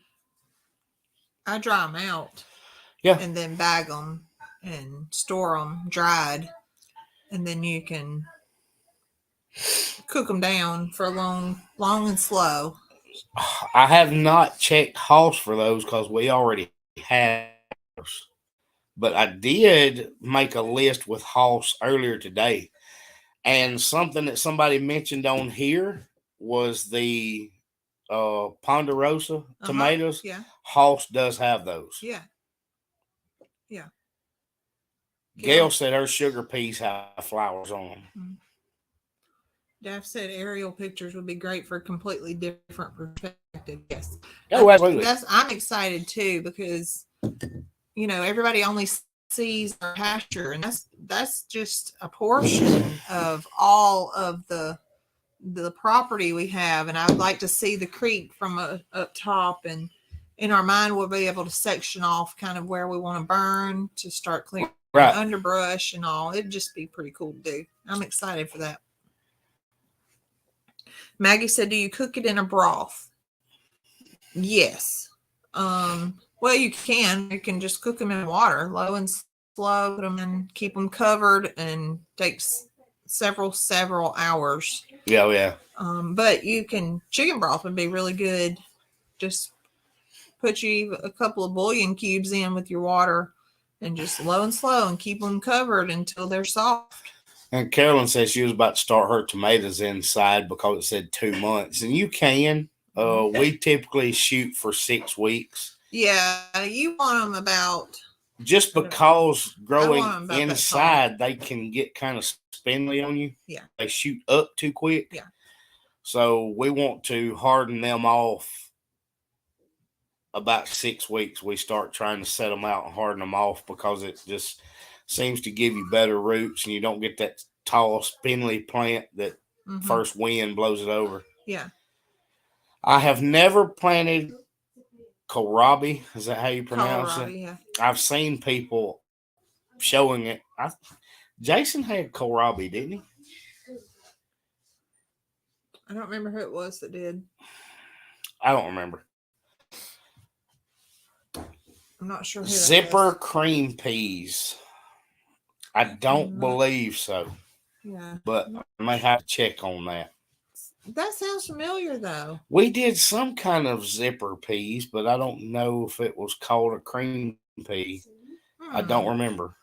I dry them out. Yeah. And then bag them and store them dried. And then you can cook them down for long and slow. I have not checked Hoss for those because we already have those. But I did make a list with Hoss earlier today. And something that somebody mentioned on here was the Ponderosa tomatoes. Yeah. Hoss does have those. Yeah. Yeah. Gail said her sugar peas have flowers on them. Mm-hmm. Daff said aerial pictures would be great for a completely different perspective. Yes. Oh, absolutely. I'm excited too because, everybody only sees our pasture, and that's just a portion of all of the property we have. And I would like to see the creek from up top, and in our mind we'll be able to section off kind of where we want to burn to start clearing underbrush and all. It'd just be pretty cool to do. I'm excited for that. Maggie said, do you cook it in a broth? Yes. Well, you can just cook them in water, low and slow, put them in, keep them covered, and takes several hours. Yeah. But chicken broth would be really good. Just put you a couple of bouillon cubes in with your water and just low and slow and keep them covered until they're soft. And Carolyn said she was about to start her tomatoes inside because it said 2 months. And you can. We typically shoot for 6 weeks. Yeah, you want them about... Just because growing inside, they can get kind of spindly on you. Yeah. They shoot up too quick. Yeah. So we want to harden them off about 6 weeks. We start trying to set them out and harden them off because it just seems to give you better roots and you don't get that tall, spindly plant that first wind blows it over. Yeah. I have never planted kohlrabi. Is that how you pronounce it? Yeah. I've seen people showing it. Jason had kohlrabi, didn't he? I don't remember who it was that did. I don't remember. I'm not sure who Zipper cream peas. I don't believe so. Yeah. But I may have to check on that. That sounds familiar, though. We did some kind of zipper peas, but I don't know if it was called a cream pea. I don't remember.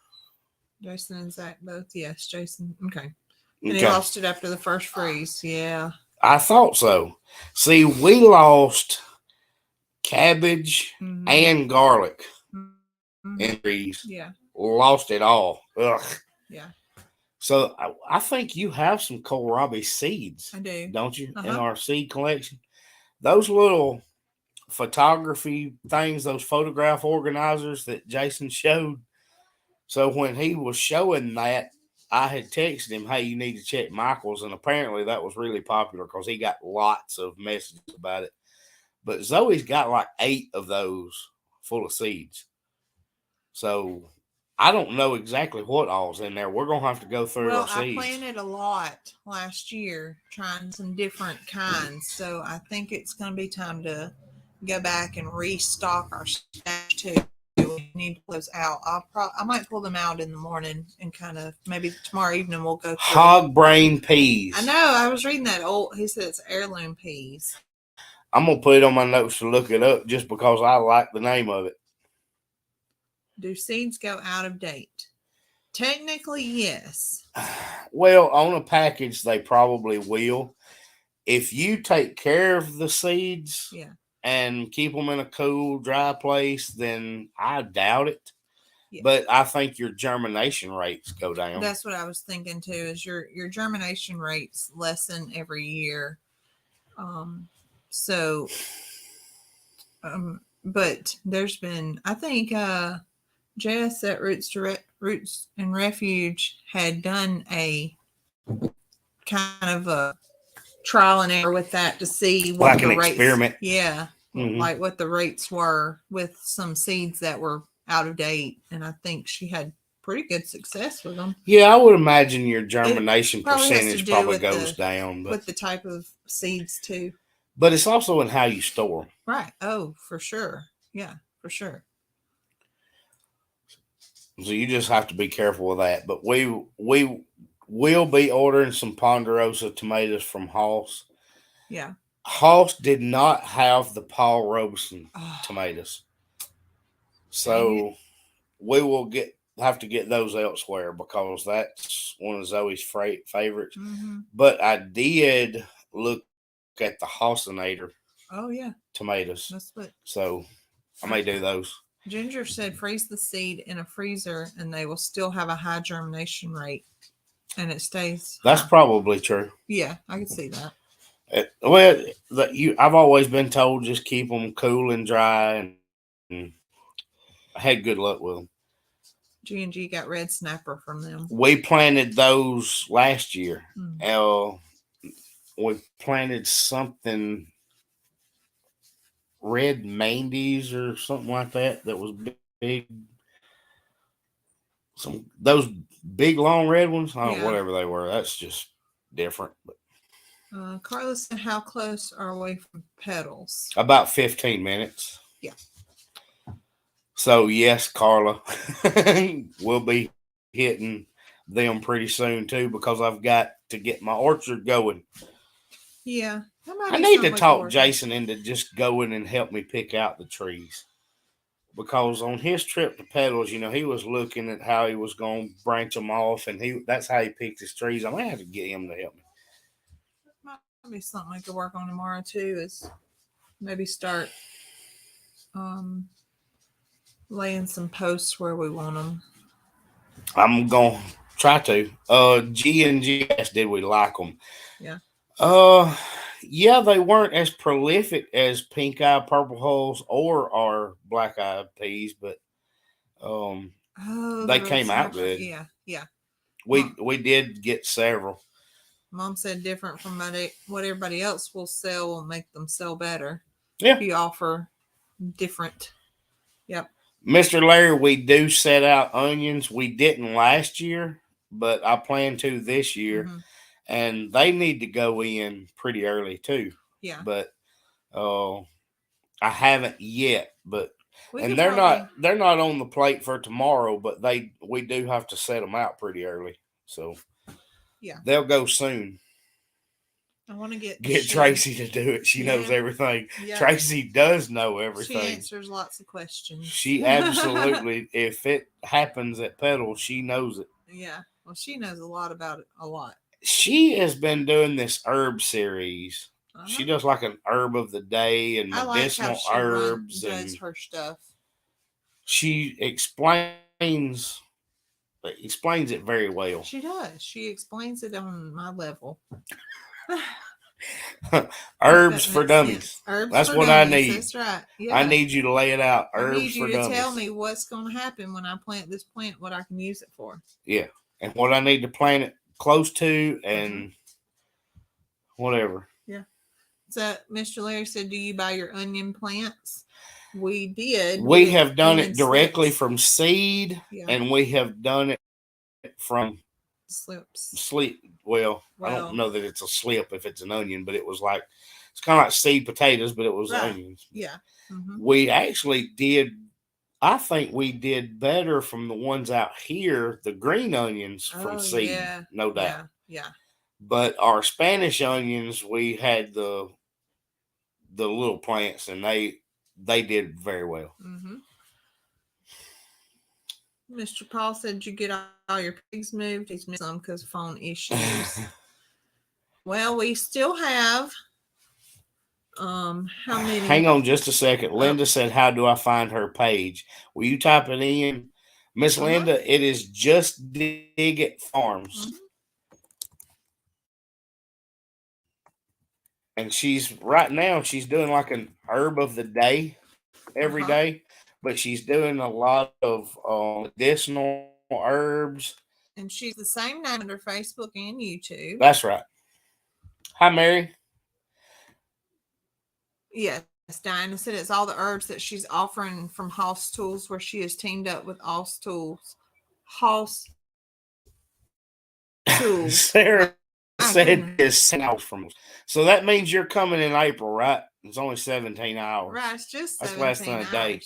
Jason and Zach both. Yes, Jason. Okay. And he lost it after the first freeze. Yeah. I thought so. See, we lost cabbage and garlic in trees. Yeah. Lost it all. Ugh. Yeah. So I think you have some kohlrabi seeds. I do. Don't you? In our seed collection. Those little photography things, those photograph organizers that Jason showed. So when he was showing that, I had texted him, hey, you need to check Michael's. And apparently that was really popular because he got lots of messages about it. But Zoe's got like 8 of those full of seeds. So I don't know exactly what all's in there. We're going to have to go through our seeds. I planted a lot last year, trying some different kinds. So I think it's going to be time to go back and restock our stash too. We need to pull those out. I might pull them out in the morning and kind of maybe tomorrow evening we'll go through. Hog brain peas. I know. I was reading that he said it's heirloom peas. I'm going to put it on my notes to look it up just because I like the name of it. Do seeds go out of date? Technically, yes. Well, on a package, they probably will. If you take care of the seeds and keep them in a cool, dry place, then I doubt it. Yeah. But I think your germination rates go down. That's what I was thinking too, is your germination rates lessen every year. But there's been, I think, Jess at Roots and Refuge had done a kind of a trial and error with that to see what like the an rates, experiment. Yeah, like what the rates were with some seeds that were out of date, and I think she had pretty good success with them. Yeah, I would imagine your germination percentage probably goes down, but with the type of seeds too. But it's also in how you store them. Right. Oh, for sure. Yeah, for sure. So you just have to be careful with that. But we will be ordering some Ponderosa tomatoes from Hoss. Yeah. Hoss did not have the Paul Robeson Oh, tomatoes, dang so we will have to get those elsewhere because that's one of Zoe's favorites. Mm-hmm. But I did look at the Hossinator Oh, yeah. tomatoes, That's what so I may do those. Ginger said. Freeze the seed in a freezer and they will still have a high germination rate. And it stays. That's high. probably true. Yeah, I can see that. I've always been told just keep them cool and dry, and I had good luck with them. G&G got red snapper from them. We planted those last year. Mm. We planted something red Mandy's or something like that was big. Those big long red ones, whatever they were. That's just different. But Carla said, how close are we from Petals? about 15 minutes. Yeah. So yes, Carla, we'll be hitting them pretty soon too because I've got to get my orchard going. Yeah. I need to talk Jason into just going and help me pick out the trees. Because on his trip to Petals, he was looking at how he was going to branch them off, and that's how he picked his trees. I might have to get him to help me. Might be something I could work on tomorrow too. Is maybe start laying some posts where we want them. I'm gonna try to. G&G asked, did we like them? Yeah. Yeah, they weren't as prolific as pink eye purple hulls or our black eyed peas, but they came out good. Yeah, yeah. We did get several. Mom said different from what everybody else will sell will make them sell better. Yeah. If you offer different. Yep. Mr. Larry, we do set out onions. We didn't last year, but I plan to this year. Mm-hmm. And they need to go in pretty early too. Yeah. But I haven't yet. But they're not on the plate for tomorrow, but we do have to set them out pretty early. So yeah, they'll go soon. I want to get Tracy to do it. She knows everything. Yeah. Tracy does know everything. She answers lots of questions. She absolutely, if it happens at Petals, she knows it. Yeah. Well, she knows a lot about it. A lot. She has been doing this herb series. Uh-huh. She does like an herb of the day and medicinal herbs. Does her stuff. She explains it very well. She does. She explains it on my level. Herbs for dummies. That's what I need. That's right. Yeah. I need you to lay it out. Herbs I need you for to dummies. tell me what's going to happen when I plant this plant, what I can use it for. Yeah. And what I need to plant it close to and whatever. Yeah. So Mr. Larry said, do you buy your onion plants? We did. We have done it directly from seed, and we have done it from slip. Well, I don't know that it's a slip if it's an onion, but it's kind of like seed potatoes, but it was onions. Yeah. Mm-hmm. We actually did. I think we did better from the ones out here, the green onions from seed, no doubt. Yeah. But our Spanish onions, we had the little plants, and they did very well. Mm-hmm. Mr. Paul said, "Did you get all your pigs moved?" He's missed some because of phone issues. Well, we still have. How many? Hang on just a second. Linda said, "How do I find her page?" Will you type it in, Miss Linda? It is Just Dig It Farms. Mm-hmm. And she's doing like an herb of the day every day, but she's doing a lot of medicinal herbs. And she's the same name under Facebook and YouTube. That's right. Hi, Mary. Yes, Diana said it's all the herbs that she's offering from Hoss Tools, where she has teamed up with Hoss Tools. Sarah said it's south from us. So that means you're coming in April, right? It's only 17 hours. Right, it's just 17 That's less than a day.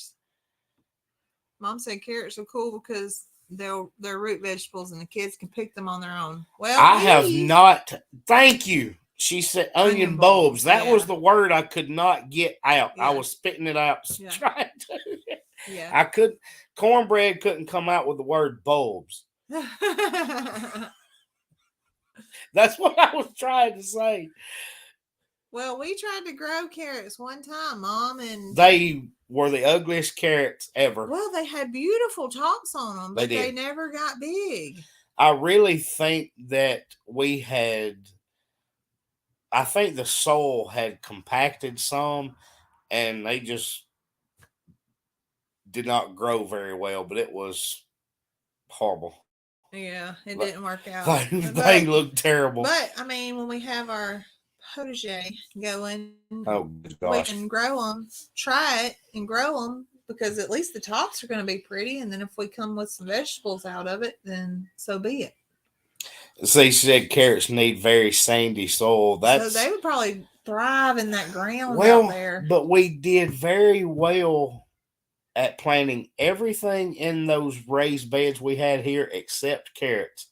Mom said carrots are cool because they're root vegetables and the kids can pick them on their own. Well, I have not. Thank you. She said onion Onion bulbs. bulbs, That was yeah. the word I could not get out. I Yeah. was spitting it out, Yeah. trying to. Yeah. I couldn't. Cornbread couldn't come out with the word bulbs. That's what I was trying to say. Well, we tried to grow carrots one time, Mom, and They were the ugliest carrots ever. well, they had beautiful tops on them, They but they did. never got big. I really think that we had. I think the soil had compacted some, and they just did not grow very well. But it was horrible. Yeah, it Like- didn't work out. They look terrible. But I mean, when we have our protege going, Oh we gosh! can grow them, try it and grow them, because at least the tops are going to be pretty. And then if we come with some vegetables out of it, then so be it. See, she said carrots need very sandy soil. That's So they would probably thrive in that ground well, out there. but we did very well at planting everything in those raised beds we had here except carrots.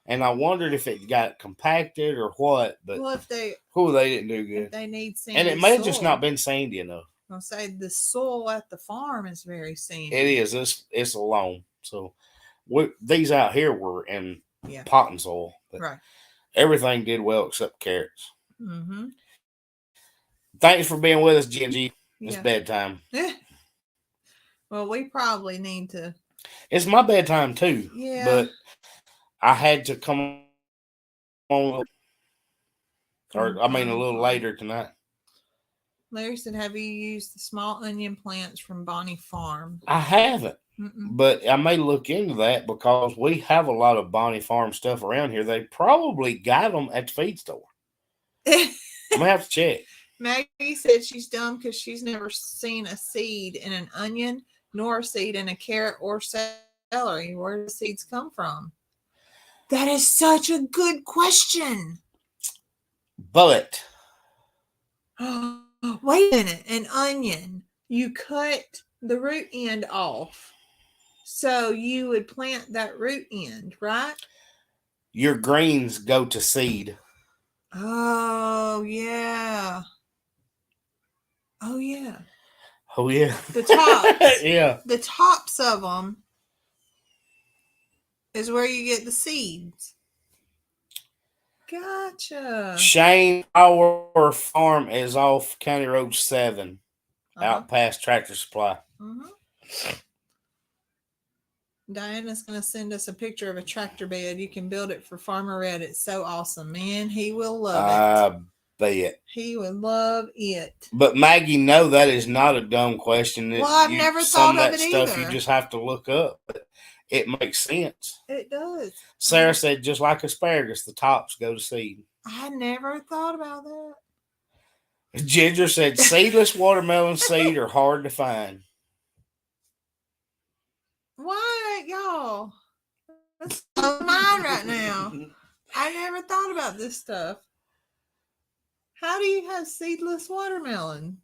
And I wondered if it got compacted or what, but Well, if they didn't do if good. they need sandy And it may have soil, just not been sandy enough. I'll say the soil at the farm is very sandy. It is. It's a loam. So these out here were in Yeah. potting soil. But Right. everything did well except carrots. Mm-hmm. Thanks for being with us, Gingy. It's Yeah. bedtime. Well, we probably need to. It's my bedtime too. Yeah. But I had to come on, or I mean, a little later tonight. Larry said, "Have you used the small onion plants from Bonnie Farm?" I haven't, Mm-mm. but I may look into that because we have a lot of Bonnie Farm stuff around here. They probably got them at the feed store. I'm gonna have to check. Maggie said she's dumb because she's never seen a seed in an onion nor a seed in a carrot or celery. Where do the seeds come from? That is such a good question. But wait a minute. An onion, you cut the root end off. So you would plant that root end, right? your greens go to seed. Oh, yeah. Oh, yeah. Oh, yeah. The tops. Yeah. The tops of them is where you get the seeds. Gotcha. Shane, our farm is off County Road 7, out past Tractor Supply. Diana's going to send us a picture of a tractor bed. You can build it for Farmer Red. It's so awesome, man. He will love it. Bet. He would love it. But Maggie, no, that is not a dumb question. Well, I've never thought of it stuff either. You just have to look up. But it makes sense. It does. Sarah said, just like asparagus, the tops go to seed. I never thought about that. Ginger said, seedless watermelon seed are hard to find. What, y'all? That's on mine right now. I never thought about this stuff. How do you have seedless watermelon?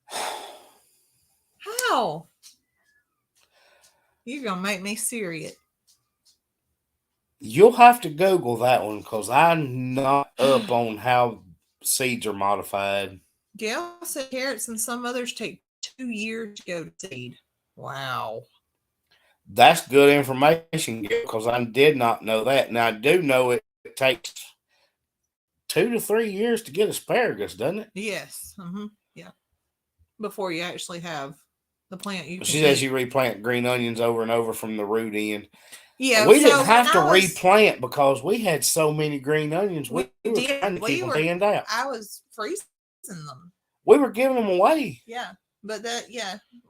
How? You're going to make me serious. You'll have to Google that one because I'm not up on how seeds are modified. Gail said carrots and some others take 2 years to go to seed. Wow. That's good information because I did not know that. Now, I do know it takes 2 to 3 years to get asparagus, doesn't it? Yes. Yeah. Before you actually have the plant you can She says you replant green onions over and over from the root end. Yeah, we didn't have to replant because we had so many green onions. We were trying to keep them thinned out. I was freezing them. We were giving them away. Yeah. But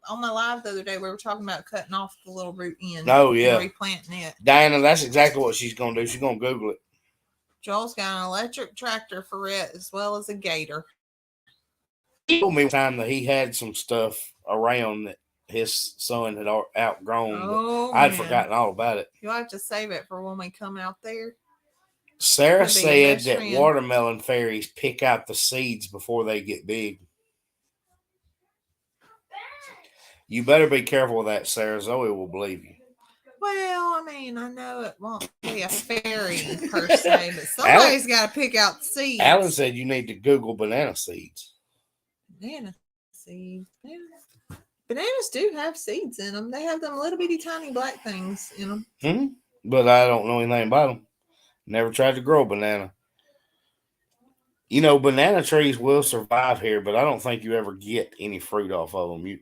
on my live the other day, we were talking about cutting off the little root end. Oh, yeah. And replanting it. Diana, that's exactly what she's going to do. She's going to Google it. Joel's got an electric tractor for it as well as a gator. He told me one time that he had some stuff around that his son had outgrown. Oh, I'd forgotten all about it. You'll have to save it for when we come out there. Sarah said that watermelon fairies pick out the seeds before they get big. You better be careful with that, Sarah. Zoe will believe you. Well, I mean, I know it won't be a fairy per se, but somebody's got to pick out the seeds. Alan said you need to Google banana seeds. Banana seeds. Bananas do have seeds in them. They have them little bitty tiny black things in them. But I don't know anything about them. Never tried to grow a banana. You know, banana trees will survive here, but I don't think you ever get any fruit off of them.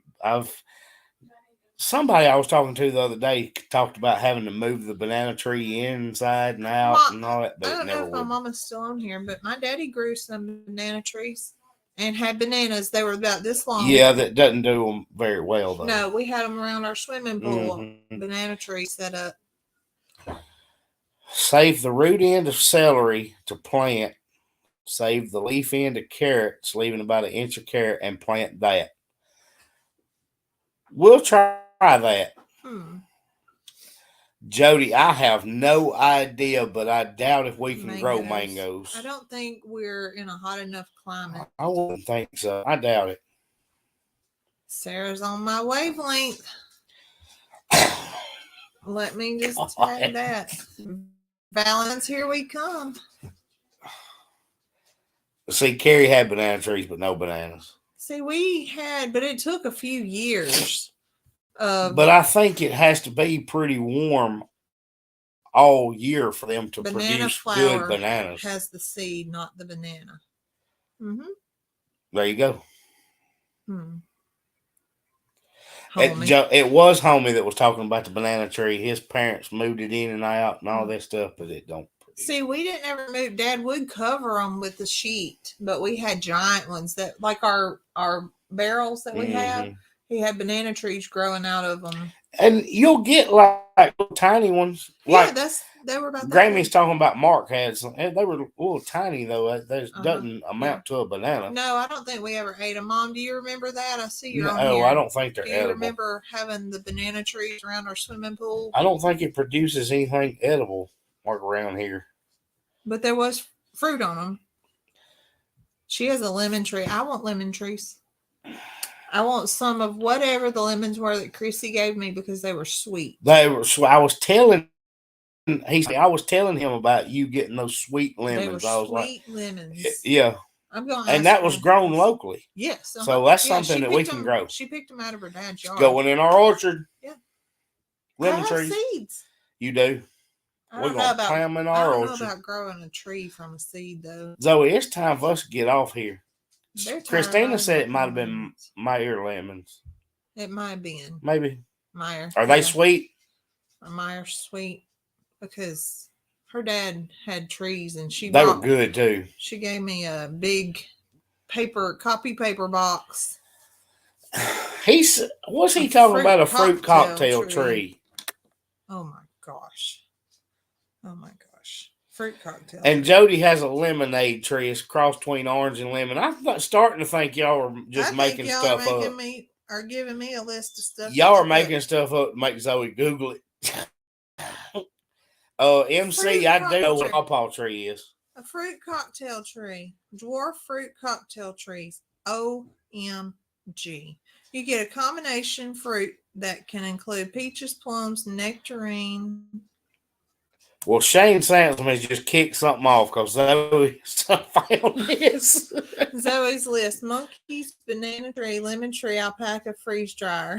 Somebody I was talking to the other day talked about having to move the banana tree inside and out and all that. But I don't know if my would. mama's still on here, but my daddy grew some banana trees and had bananas. They were about this long. Yeah, that doesn't do them very well, though. No, we had them around our swimming pool. Banana tree set up. Save the root end of celery to plant. Save the leaf end of carrots, leaving about an inch of carrot, and plant that. We'll try that. Jody, I have no idea, but I doubt if we can grow mangoes. I don't think we're in a hot enough climate. I wouldn't think so. I doubt it. Sarah's on my wavelength. Let me just add that. Balance, here we come. See, Carrie had banana trees, but no bananas. See, we had, but it took a few years. But I think it has to be pretty warm all year for them to produce good bananas. Has the seed, not the banana. There you go. Homie. It was Homie that was talking about the banana tree. His parents moved it in and out and all that stuff, but it don't. See, we didn't ever move. Dad would cover them with the sheet, but we had giant ones that, like our barrels that we have. He had banana trees growing out of them. And you'll get like little tiny ones. Yeah, they were about that. Grammy's talking about Mark had some. They were a little tiny though. That doesn't amount to a banana. No, I don't think we ever ate them. Mom, do you remember that? I see you're on here. No, I don't think they're edible. Do you remember having the banana trees around our swimming pool? I don't think it produces anything edible like around here. But there was fruit on them. She has a lemon tree. I want lemon trees. I want some of whatever the lemons were that Chrissy gave me because they were sweet. They were. I was telling him about you getting those sweet lemons. They were sweet lemons. Yeah. I'm going. And that was grown locally. Yes. So that's something that we can grow. She picked them out of her dad's yard. Going in our orchard. Yeah. Lemon trees. Seeds. You do. We're going to plant them in our orchard. I don't know about growing a tree from a seed, though. Zoe, it's time for us to get off here. Christina said it might have been Meyer lemons. It might have been. Maybe. Meyer. Are they sweet? Meyer sweet because her dad had trees and they were good too. She gave me a big copy paper box. What's he talking about? A fruit cocktail tree. Oh my gosh. Fruit cocktail. And Jody has a lemonade tree. It's a cross between orange and lemon. I'm starting to think y'all are just making stuff up. Are giving me a list of stuff. Y'all are making stuff up to make Zoe Google it. MC, I do know what a pawpaw tree is. A fruit cocktail tree. Dwarf fruit cocktail trees. OMG. You get a combination fruit that can include peaches, plums, nectarine. Well, Shane Sansom has just kicked something off because Zoe found this. Zoe's list: monkeys, banana tree, lemon tree, alpaca, freeze dryer.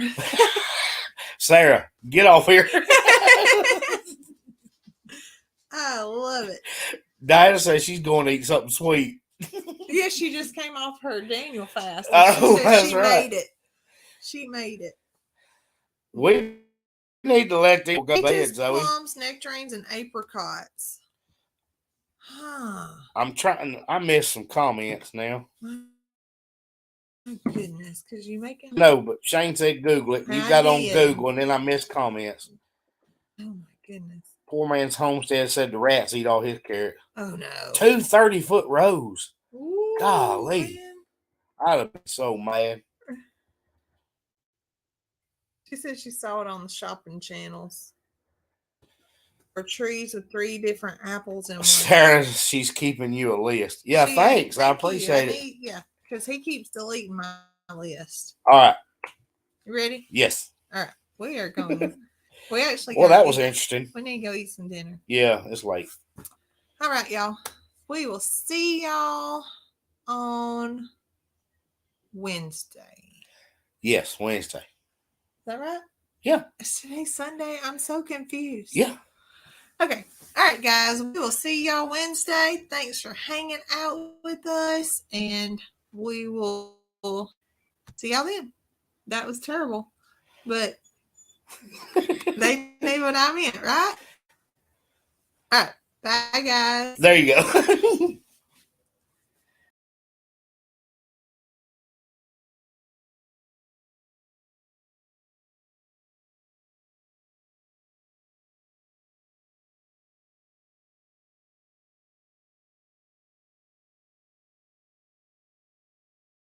Sarah, get off here. I love it. Diana says she's going to eat something sweet. Yeah, she just came off her Daniel fast. That's right. She made it. We need to let them go to bed, Zoe. Plums, nectarines, and apricots. I missed some comments now. My goodness, because you making no, but Shane said Google it. You got on Google, and then I missed comments. Oh my goodness. Poor man's homestead said the rats eat all his carrots. Oh no. 2 30-foot rows. Ooh, golly. Man. I'd have been so mad. She said she saw it on the shopping channels. For trees with 3 different apples in one. Sarah, she's keeping you a list. Yeah, thanks. I appreciate it. Yeah, because he keeps deleting my list. All right. You ready? Yes. All right. We are going. We actually Well, gotta that was eat. interesting. We need to go eat some dinner. Yeah, it's late. All right, y'all. We will see y'all on Wednesday. Yes, Wednesday. Is that right? Yeah. Is today Sunday? I'm so confused. Yeah. Okay. All right, guys. We will see y'all Wednesday. Thanks for hanging out with us, and we will see y'all then. That was terrible, but they knew what I meant, right? All right. Bye, guys. There you go.